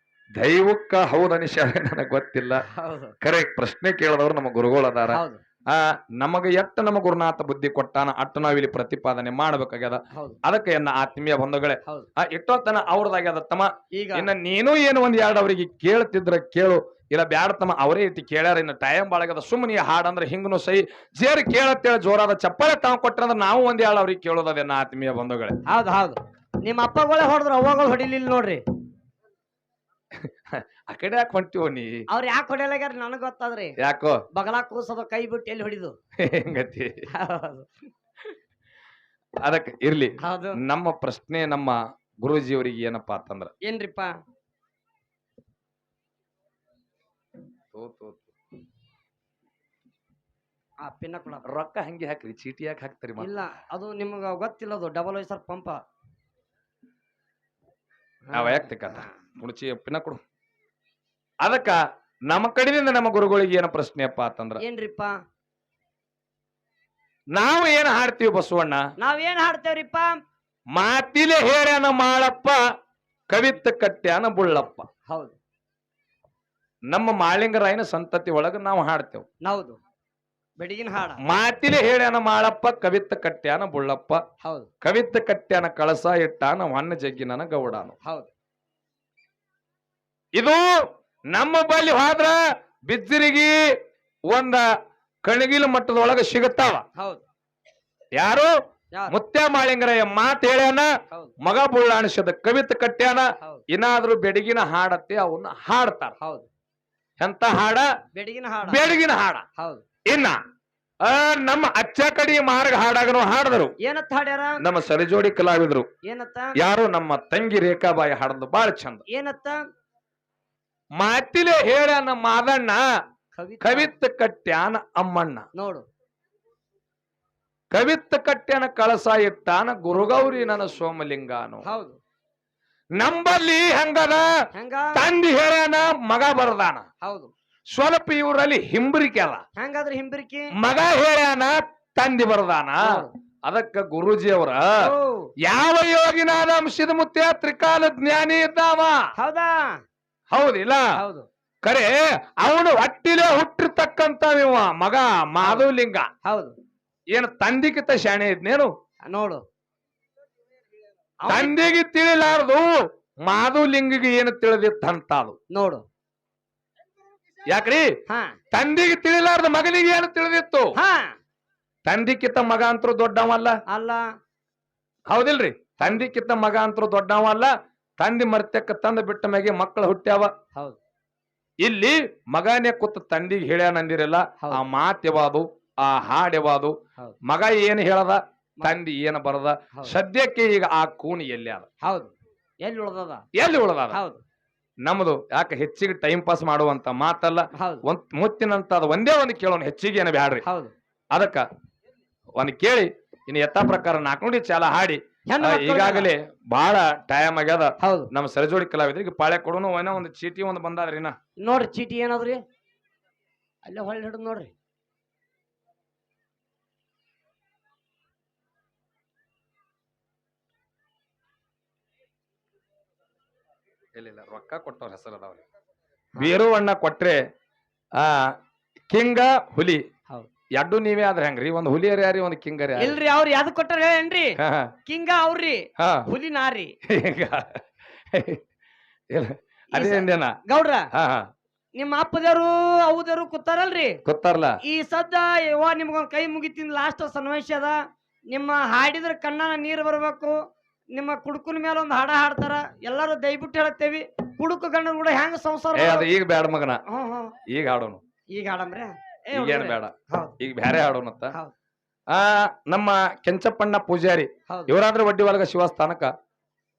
[SPEAKER 1] ದೈವಕ್ಕ ಹೌದು ಅನಿಸ್ಯಾರ ನನಗ್ ಗೊತ್ತಿಲ್ಲ.
[SPEAKER 2] ಹೌದು
[SPEAKER 1] ಕರೆ ಪ್ರಶ್ನೆ ಕೇಳಿದವ್ರು ನಮ್ಮ ಗುರುಗಳು ಅದಾರ.
[SPEAKER 2] ಹೌದು
[SPEAKER 1] ನಮಗ ಎಟ್ಟ ನಮ್ಮ ಗುರುನಾಥ ಬುದ್ಧಿ ಕೊಟ್ಟಾನ ಅಟ್ಟು ನಾವಿಲ್ಲಿ ಪ್ರತಿಪಾದನೆ ಮಾಡ್ಬೇಕಾಗ್ಯದ.
[SPEAKER 2] ಹೌದು
[SPEAKER 1] ಅದಕ್ಕೆ ಎನ್ನ ಆತ್ಮೀಯ ಬಂಧುಗಳೇ
[SPEAKER 2] ಹೌದು
[SPEAKER 1] ಇಟ್ಟೋತನ ಅವ್ರದಾಗ್ಯದ ತಮ್ಮ.
[SPEAKER 2] ಈಗ
[SPEAKER 1] ಇನ್ನ ನೀನು ಏನು ಒಂದ್ ಎರಡು ಅವ್ರಿಗೆ ಕೇಳ್ತಿದ್ರ ಕೇಳು, ಇಲ್ಲ ಬ್ಯಾಡ ತಮ್ಮ ಅವರೇ ಇಟ್ಟು ಕೇಳ್ಯಾರ. ಇನ್ನು ಟೈಮ್ ಬಾಳಗದ ಸುಮ್ಮನೆ ಹಾಡಂದ್ರೆ ಹಿಂಗನು ಸೈ ಜೇರ್ ಕೇಳತ್ತೇಳ ಜೋರಾದ ಚಪ್ಪಾಳೆ ತಾವ್ ಕೊಟ್ರಂದ್ರ ನಾವು ಒಂದ್ ಎರಡು ಅವ್ರಿಗೆ ಕೇಳೋದನ್ನ ಆತ್ಮೀಯ ಬಂಧುಗಳೇ.
[SPEAKER 2] ಹೌದು ಹೌದು ನಿಮ್ಮ ಅಪ್ಪಗಳೇ ಹೊಡೆದ್ರು ಅವ್ವಗಳು ಹೊಡಿಲಿಲ್ಲ ನೋಡ್ರಿ.
[SPEAKER 1] ಆ ಕಡೆ ಯಾಕೆ ಹೊಂಟಿವ ನೀ?
[SPEAKER 2] ಅವ್ರ ಯಾಕೆ ಹೊಡಿಯಲಾಗ್ಯಾರ ನನಗ್ ಗೊತ್ತಾದ್ರಿ.
[SPEAKER 1] ಯಾಕೋ
[SPEAKER 2] ಬಗಲಾ ಕೂಸದ ಕೈ ಬಿಟ್ಟು ಎಲ್ಲಿ ಹೊಡಿದು.
[SPEAKER 1] ಹೆಂಗತಿ ಅದಕ್ಕೆ ಇರ್ಲಿ.
[SPEAKER 2] ಹೌದು
[SPEAKER 1] ನಮ್ಮ ಪ್ರಶ್ನೆ ನಮ್ಮ ಗುರೂಜಿಯವರಿಗೆ ಏನಪ್ಪಾ ಅಂತಂದ್ರ
[SPEAKER 2] ಏನ್ರಿಪ್ಪ ಆ ಪಿನ್ನ ಕೊಡ
[SPEAKER 1] ರೊಕ್ಕ ಹಂಗೆ ಹಾಕ್ರಿ, ಚೀಟಿ ಯಾಕೆ ಹಾಕ್ತಾರಿ?
[SPEAKER 2] ಇಲ್ಲ ಅದು ನಿಮ್ಗ ಗೊತ್ತಿಲ್ಲ, ಅದು ಡಬಲ್ ವೈಸರ್ ಪಂಪ
[SPEAKER 1] ವೈಯಕ್ತಿಕ ಮುಡ್ಚಿ ಪಿನ್ನ ಕೊಡು. ಅದಕ್ಕ ನಮ್ಮ ಕಡೆಯಿಂದ ನಮ್ಮ ಗುರುಗಳಿಗೆ ಏನ ಪ್ರಶ್ನೆಯಪ್ಪ ಅಂತಂದ್ರ
[SPEAKER 2] ಏನ್ರಿಪ್ಪ
[SPEAKER 1] ನಾವು ಏನ್ ಹಾಡ್ತೀವಿ ಬಸವಣ್ಣ?
[SPEAKER 2] ನಾವೇನ್ ಹಾಡ್ತೇವ್ರಿಪ್ಪ?
[SPEAKER 1] ಮಾತಿಲೆ ಹೇಳ್ಯಾನ ಮಾಳಪ್ಪ, ಕವಿತ್ತ ಕಟ್ಟ್ಯಾನ ಬುಳ್ಳಪ್ಪ.
[SPEAKER 2] ಹೌದು
[SPEAKER 1] ನಮ್ಮ ಮಾಳಿಂಗರಾಯನ ಸಂತತಿ ಒಳಗ ನಾವು ಹಾಡ್ತೇವ್.
[SPEAKER 2] ಹೌದು ಬೆಡಗಿನ ಹಾಡ.
[SPEAKER 1] ಮಾತಿಲೆ ಹೇಳ್ಯಾನ ಮಾಳಪ್ಪ, ಕವಿತ್ತ ಕಟ್ಟ್ಯಾನ ಬುಳ್ಳಪ್ಪ.
[SPEAKER 2] ಹೌದು
[SPEAKER 1] ಕವಿತ್ತ ಕಟ್ಟ್ಯಾನ ಕಳಸ ಇಟ್ಟಾನ ಹೊನ್ನ ಜಗ್ಗಿನ ಗೌಡಾನು.
[SPEAKER 2] ಹೌದು
[SPEAKER 1] ಇದು ನಮ್ಮ ಬಳಿ ಹೋದ್ರ ಬಿಜ್ಜರಿಗೆ ಒಂದ ಕಣಗಿಲ ಮಟ್ಟದೊಳಗ ಸಿಗುತ್ತಾವ.
[SPEAKER 2] ಹೌದು
[SPEAKER 1] ಯಾರು?
[SPEAKER 2] ಯಾರು?
[SPEAKER 1] ಮುತ್ಯ ಮಾಳಿಂಗರಾಯ ಮಾತು ಹೇಳ್ಯಾನ,
[SPEAKER 2] ಹೌದು
[SPEAKER 1] ಮಗ ಬುಳ್ಳಾಣಿಸದ ಕವಿತ ಕಟ್ಟ್ಯಾನ.
[SPEAKER 2] ಹೌದು
[SPEAKER 1] ಏನಾದ್ರೂ ಬೆಡಗಿನ ಹಾಡತ್ತೆ ಅವನ್ನ ಹಾಡ್ತಾರ.
[SPEAKER 2] ಹೌದು
[SPEAKER 1] ಎಂತ ಹಾಡ?
[SPEAKER 2] ಬೆಡಗಿನ ಹಾಡ.
[SPEAKER 1] ಬೆಡಗಿನ ಹಾಡ.
[SPEAKER 2] ಹೌದು
[SPEAKER 1] ಇನ್ನ ನಮ್ಮ ಅಚ್ಚ ಕಡಿ ಮಾರ್ಗ ಹಾಡಾಗನು ಹಾಡದರು.
[SPEAKER 2] ಏನತ್ತ ಹಾಡ್ಯಾರ?
[SPEAKER 1] ನಮ್ಮ ಸರಿಜೋಡಿ ಕಲಾವಿದ್ರು
[SPEAKER 2] ಏನತ್ತ?
[SPEAKER 1] ಯಾರು? ನಮ್ಮ ತಂಗಿ ರೇಖಾಬಾಯಿ ಹಾಡದು ಬಾಳ ಚಂದ.
[SPEAKER 2] ಏನತ್ತ?
[SPEAKER 1] ಮಾತಿಲೆ ಹೇಳ್ಯಾನ ಮಾದಣ್ಣ,
[SPEAKER 2] ಕವಿತ
[SPEAKER 1] ಕವಿತ್ತ ಕಟ್ಟ್ಯಾನ ಅಮ್ಮಣ್ಣ.
[SPEAKER 2] ನೋಡು
[SPEAKER 1] ಕವಿತ್ತ ಕಟ್ಟ್ಯಾನ ಕಳಸ ಇಟ್ಟಾನ ಗುರುಗೌರಿ ನನ್ನ ಸೋಮಲಿಂಗಾನು.
[SPEAKER 2] ಹೌದು
[SPEAKER 1] ನಂಬಲ್ಲಿ ಹೆಂಗದ?
[SPEAKER 2] ಹೆಂಗ?
[SPEAKER 1] ತಂದಿ ಹೇಳ್ಯಾನ, ಮಗ ಬರದಾನ.
[SPEAKER 2] ಹೌದು
[SPEAKER 1] ಸ್ವಲ್ಪ ಇವರಲ್ಲಿ ಹಿಂಬರಿಕೆ ಅದ.
[SPEAKER 2] ಹೆಂಗಾದ್ರಿ ಹಿಂಬಿರಿಕಿ?
[SPEAKER 1] ಮಗ ಹೇಳ್ಯಾನ, ತಂದಿ ಬರದಾನ.
[SPEAKER 2] ಹೌದು.
[SPEAKER 1] ಅದಕ್ಕ ಗುರೂಜಿ ಅವರ
[SPEAKER 2] ಓ,
[SPEAKER 1] ಯಾವ ಯೋಗಿನಾದ ಅಂಶದ ಮುತ್ಯ ತ್ರಿಕಾಲ ಜ್ಞಾನಿ ಇದ್ದಾವ.
[SPEAKER 2] ಹೌದಾ?
[SPEAKER 1] ಹೌದಿಲ್ಲ?
[SPEAKER 2] ಹೌದು
[SPEAKER 1] ಕರೆ ಅವನು ಹೊಟ್ಟಿಲೆ ಹುಟ್ಟಿರ್ತಕ್ಕಂತ ಇವ ಮಗ ಮಾಧವಲಿಂಗ.
[SPEAKER 2] ಹೌದು
[SPEAKER 1] ಏನು ತಂದಿಕಿತ ಶಾಣೆ ಇದ್ನೇನು?
[SPEAKER 2] ನೋಡು
[SPEAKER 1] ತಂದೆಗೆ ತಿಳಿಲಾರದು ಮಾಧವಲಿಂಗಿಗೆ ಏನು ತಿಳಿದಿತ್ತಂತ ಅದು.
[SPEAKER 2] ನೋಡು
[SPEAKER 1] ಯಾಕ್ರಿ?
[SPEAKER 2] ಹಾ
[SPEAKER 1] ತಂದೆಗೆ ತಿಳಿಲಾರ್ದ ಮಗನಿಗೆ ಏನು ತಿಳಿದಿತ್ತು?
[SPEAKER 2] ಹಾ
[SPEAKER 1] ತಂದಿಕ್ಕಿಂತ ಮಗ ಅಂತರೂ ದೊಡ್ಡವಲ್ಲ.
[SPEAKER 2] ಅಲ್ಲ
[SPEAKER 1] ಹೌದಿಲ್ರಿ? ತಂದಿಕ್ಕಿಂತ ಮಗ ಅಂತರೂ ದೊಡ್ಡವಲ್ಲ. ತಂದಿ ಮರ್ತಕ್ಕ ತಂದ ಬಿಟ್ಟ ಮ್ಯಾಗೆ ಮಕ್ಕಳು ಹುಟ್ಟ್ಯಾವ.
[SPEAKER 2] ಹೌದು
[SPEAKER 1] ಇಲ್ಲಿ ಮಗನೇ ಕೂತ ತಂದಿಗೆ ಹೇಳ್ಯಾನಂದಿರಲ್ಲ.
[SPEAKER 2] ಹೌದು.
[SPEAKER 1] ಆ ಮಾತ್ ಯಾವಾದು, ಆ ಹಾಡ್ ಯಾವಾದು,
[SPEAKER 2] ಹೌದು.
[SPEAKER 1] ಮಗ ಏನ್ ಹೇಳದ, ತಂದಿ ಏನ ಬರದ.
[SPEAKER 2] ಹೌದು.
[SPEAKER 1] ಸದ್ಯಕ್ಕೆ ಈಗ ಆ ಕೂನಿ ಎಲ್ಲಿ ಅದ?
[SPEAKER 2] ಹೌದು ಎಲ್ಲಿ ಉಳ್ದದ?
[SPEAKER 1] ಎಲ್ಲಿ ಉಳ್ದ?
[SPEAKER 2] ಹೌದು
[SPEAKER 1] ನಮ್ದು ಯಾಕೆ ಹೆಚ್ಚಿಗೆ ಟೈಮ್ ಪಾಸ್ ಮಾಡುವಂತ ಮಾತಲ್ಲ.
[SPEAKER 2] ಹೌದು
[SPEAKER 1] ಮುತ್ತಿನಂತ ಅದು ಒಂದೇ ಒಂದು ಕೇಳೋಣ, ಹೆಚ್ಚಿಗೆ ಏನ ಬ್ಯಾಡ್ರಿ.
[SPEAKER 2] ಹೌದು
[SPEAKER 1] ಅದಕ್ಕ ಒಂದ್ ಕೇಳಿ ಇನ್ನು ಯಥಾ ಪ್ರಕಾರ ನಾಲ್ಕು ನುಡಿ ಚಾಲ ಹಾಡಿ.
[SPEAKER 2] ಹೆಣ್ಣು ಮಕ್ಕಳು
[SPEAKER 1] ಈಗಾಗಲೇ ಬಹಳ ಟೈಮ್ ಆಗ್ಯದ.
[SPEAKER 2] ಹೌದು
[SPEAKER 1] ನಮ್ಮ ಸರಿಜೋಡಿ ಕಲಾವಿದ್ರಿಗೆ ಪಾಳೆ ಕೊಡೋನು ಏನೋ ಒಂದು ಚೀಟಿ ಒಂದು ಬಂದಾದ್ರಿ.
[SPEAKER 2] ನೋಡ್ರಿ ಚೀಟಿ ಏನದ್ರಿ? ಅಲ್ಲೇ ಹೊಳ್ಳಿ ಹಿಡಿದ್ ನೋಡ್ರಿ.
[SPEAKER 1] ಇಲ್ಲ ರೊಕ್ಕ ಕೊಟ್ಟವ್ರ ಹೆಸರು ಅದಾವ್ರಿ. ಬೀರುವಣ್ಣ ಕೊಟ್ರೆ ಆ ಕಿಂಗ ಹುಲಿ
[SPEAKER 2] ಹೌದು.
[SPEAKER 1] ಎರಡು ನೀವೇ ಆದ್ರೆ ಹೆಂಗ್ರಿ? ಒಂದ್ ಹುಲಿ ಯಾರಿ ಒಂದ್ ಕಿಂಗರಿ
[SPEAKER 2] ಇಲ್ರಿ ಅವ್ರ ಯಾವ್ದು ಕೊಟ್ಟಾರ ಹೇಳೇನ್ರಿ? ಕಿಂಗ ಅವ್ರಿ, ಹುಲಿ ನಾರಿ.
[SPEAKER 1] ಅದೇ ಅಂದೇನ
[SPEAKER 2] ಗೌಡ್ರ
[SPEAKER 1] ಹಾ ಹಾ
[SPEAKER 2] ನಿಮ್ಮ ಅಪ್ಪದೇವ್ರು ಅವದೇವ್ರು ಕೂತಾರಲ್ರಿ,
[SPEAKER 1] ಗೊತ್ತಾರಲ್ಲ.
[SPEAKER 2] ಈ ಸದ್ದ ಯವ್ವ ನಿಮ್ಗೊಂದ್ ಕೈ ಮುಗಿತೀನಿ. ಲಾಸ್ಟ್ ಸನ್ನಿವೇಶ ಅದ. ನಿಮ್ಮ ಹಾಡಿದ್ರ ಕಣ್ಣನ ನೀರ್ ಬರ್ಬೇಕು. ನಿಮ್ಮ ಕುಡುಕನ ಮೇಲೆ ಒಂದ್ ಹಾಡ ಹಾಡ್ತಾರ. ಎಲ್ಲಾರು ದಯವಿಟ್ಟು ಹೇಳತ್ತೇವಿ, ಕುಡುಕು ಗಂಡನ ಕೂಡ ಹೆಂಗ ಸಂಸಾರ
[SPEAKER 1] ಅದು ಈಗ ಬೇಡ ಮಗನ, ಈಗ ಹಾಡೋನು.
[SPEAKER 2] ಈಗ ಹಾಡಮ್ರೆ,
[SPEAKER 1] ಈಗೇನ್ ಬೇಡ, ಈಗ ಬ್ಯಾರೆ ಹಾಡೋನತ್ತ.
[SPEAKER 2] ಹೌದು.
[SPEAKER 1] ನಮ್ಮ ಕೆಂಚಪ್ಪಣ್ಣ ಪೂಜಾರಿ
[SPEAKER 2] ಹೌದು.
[SPEAKER 1] ಇವರಾದ್ರೆ ವಡ್ಡಿ ಒಳಗ ಶಿವಸ್ಥಾನಕ್ಕ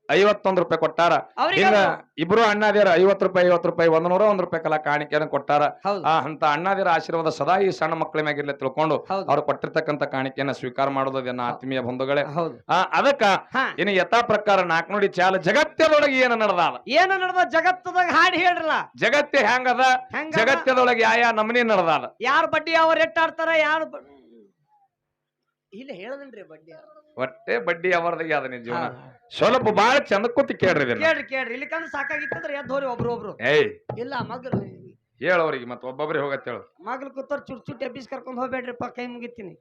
[SPEAKER 1] 51 ರೂಪಾಯಿ ಕೊಟ್ಟಾರ.
[SPEAKER 2] ಅವ್ರಿಗೆ
[SPEAKER 1] ಹಿಂಗ ಇಬ್ರು ಅಣ್ಣಾದಿರ 50 ರೂಪಾಯಿ 50 ರೂಪಾಯಿ 101 ರೂಪಾಯಿ ಕಲಾ ಕಾಣಿಕೆಯನ್ನು ಕೊಟ್ಟಾರ.
[SPEAKER 2] ಹೌದು.
[SPEAKER 1] ಅಂತ ಅಣ್ಣಾದಿರ ಆಶೀರ್ವಾದ ಸದಾ ಈ ಸಣ್ಣ ಮಕ್ಕಳ ಮ್ಯಾಗಿರ್ಲಿ ತಿಳ್ಕೊಂಡು
[SPEAKER 2] ಹೌದು.
[SPEAKER 1] ಅವ್ರು ಕೊಟ್ಟಿರ್ತಕ್ಕಂಥ ಕಾಣಿಕೆಯನ್ನ ಸ್ವೀಕಾರ ಮಾಡೋದನ್ನ ಆತ್ಮೀಯ ಬಂಧುಗಳೇ.
[SPEAKER 2] ಹೌದು.
[SPEAKER 1] ಅದಕ್ಕ
[SPEAKER 2] ಹಾ.
[SPEAKER 1] ಇನ್ನು ಯಥಾ ಪ್ರಕಾರ ನಾಲ್ಕುನುಡಿ ಚಾಲ ಜಗತ್ತದೊಳಗೆ ಏನು ನಡೆದಾದ,
[SPEAKER 2] ಏನು ನಡೆದ ಜಗತ್ತದಾಗ ಹಾಡಿ ಹೇಳ್ರಲ್ಲ.
[SPEAKER 1] ಜಗತ್ತೆ ಹೆಂಗದ,
[SPEAKER 2] ಹೆಂಗ
[SPEAKER 1] ಜಗತ್ತದೊಳಗೆ ಯಾವ ನಮನಿ ನಡೆದಾದ,
[SPEAKER 2] ಯಾರ ಬಡ್ಡಿ ಅವ್ರ ಎಟ್ಟಾಡ್ತಾರ, ಯಾರು ಇಲ್ಲ ಹೇಳದನ್ರಿ ಬಡ್ಡಿ
[SPEAKER 1] ಒಟ್ಟೆ ಬಡ್ಡಿ ಅವರದಾಗಿ ಅದ ನಿನ್ ಜೀವನ. ಸ್ವಲ್ಪ ಬಾಳ ಚಂದ ಕೂತಿ ಕೇಳ್ರಿ ಇದನ್ನ.
[SPEAKER 2] ಕೇಳ್ರಿ ಕೇಳ್ರಿ. ಇಲ್ಲಿ ಕಂದ್ರೆ ಸಾಕಾಗಿತ್ತಂದ್ರೆ ಎದ್ದು ಹೋರಿ ಒಬ್ರು.
[SPEAKER 1] ಏಯ್
[SPEAKER 2] ಇಲ್ಲ ಮಗಲ್
[SPEAKER 1] ಹೇಳವ್ರಿಗೆ ಮತ್ತ ಒಬ್ಬೊಬ್ರಿಗೆ ಹೋಗತ್ತ ಹೇಳು.
[SPEAKER 2] ಮಗ್ಲು ಕೂತವ್ರು ಚುಟ್ ಚುಟ್ ಎಬ್ಬಿಸ್ ಕರ್ಕೊಂಡ್ ಹೋಗ್ಬೇಡ್ರಿಪ್ಪ, ಕೈ ಮುಗಿತೀನಿ.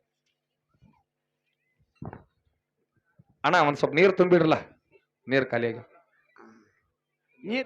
[SPEAKER 1] ಅಣ್ಣ ಒಂದ್ ಸ್ವಲ್ಪ ನೀರು ತುಂಬಿಡ್ರಲ್ಲ, ನೀರ್ ಖಾಲಿಯಾಗಿ.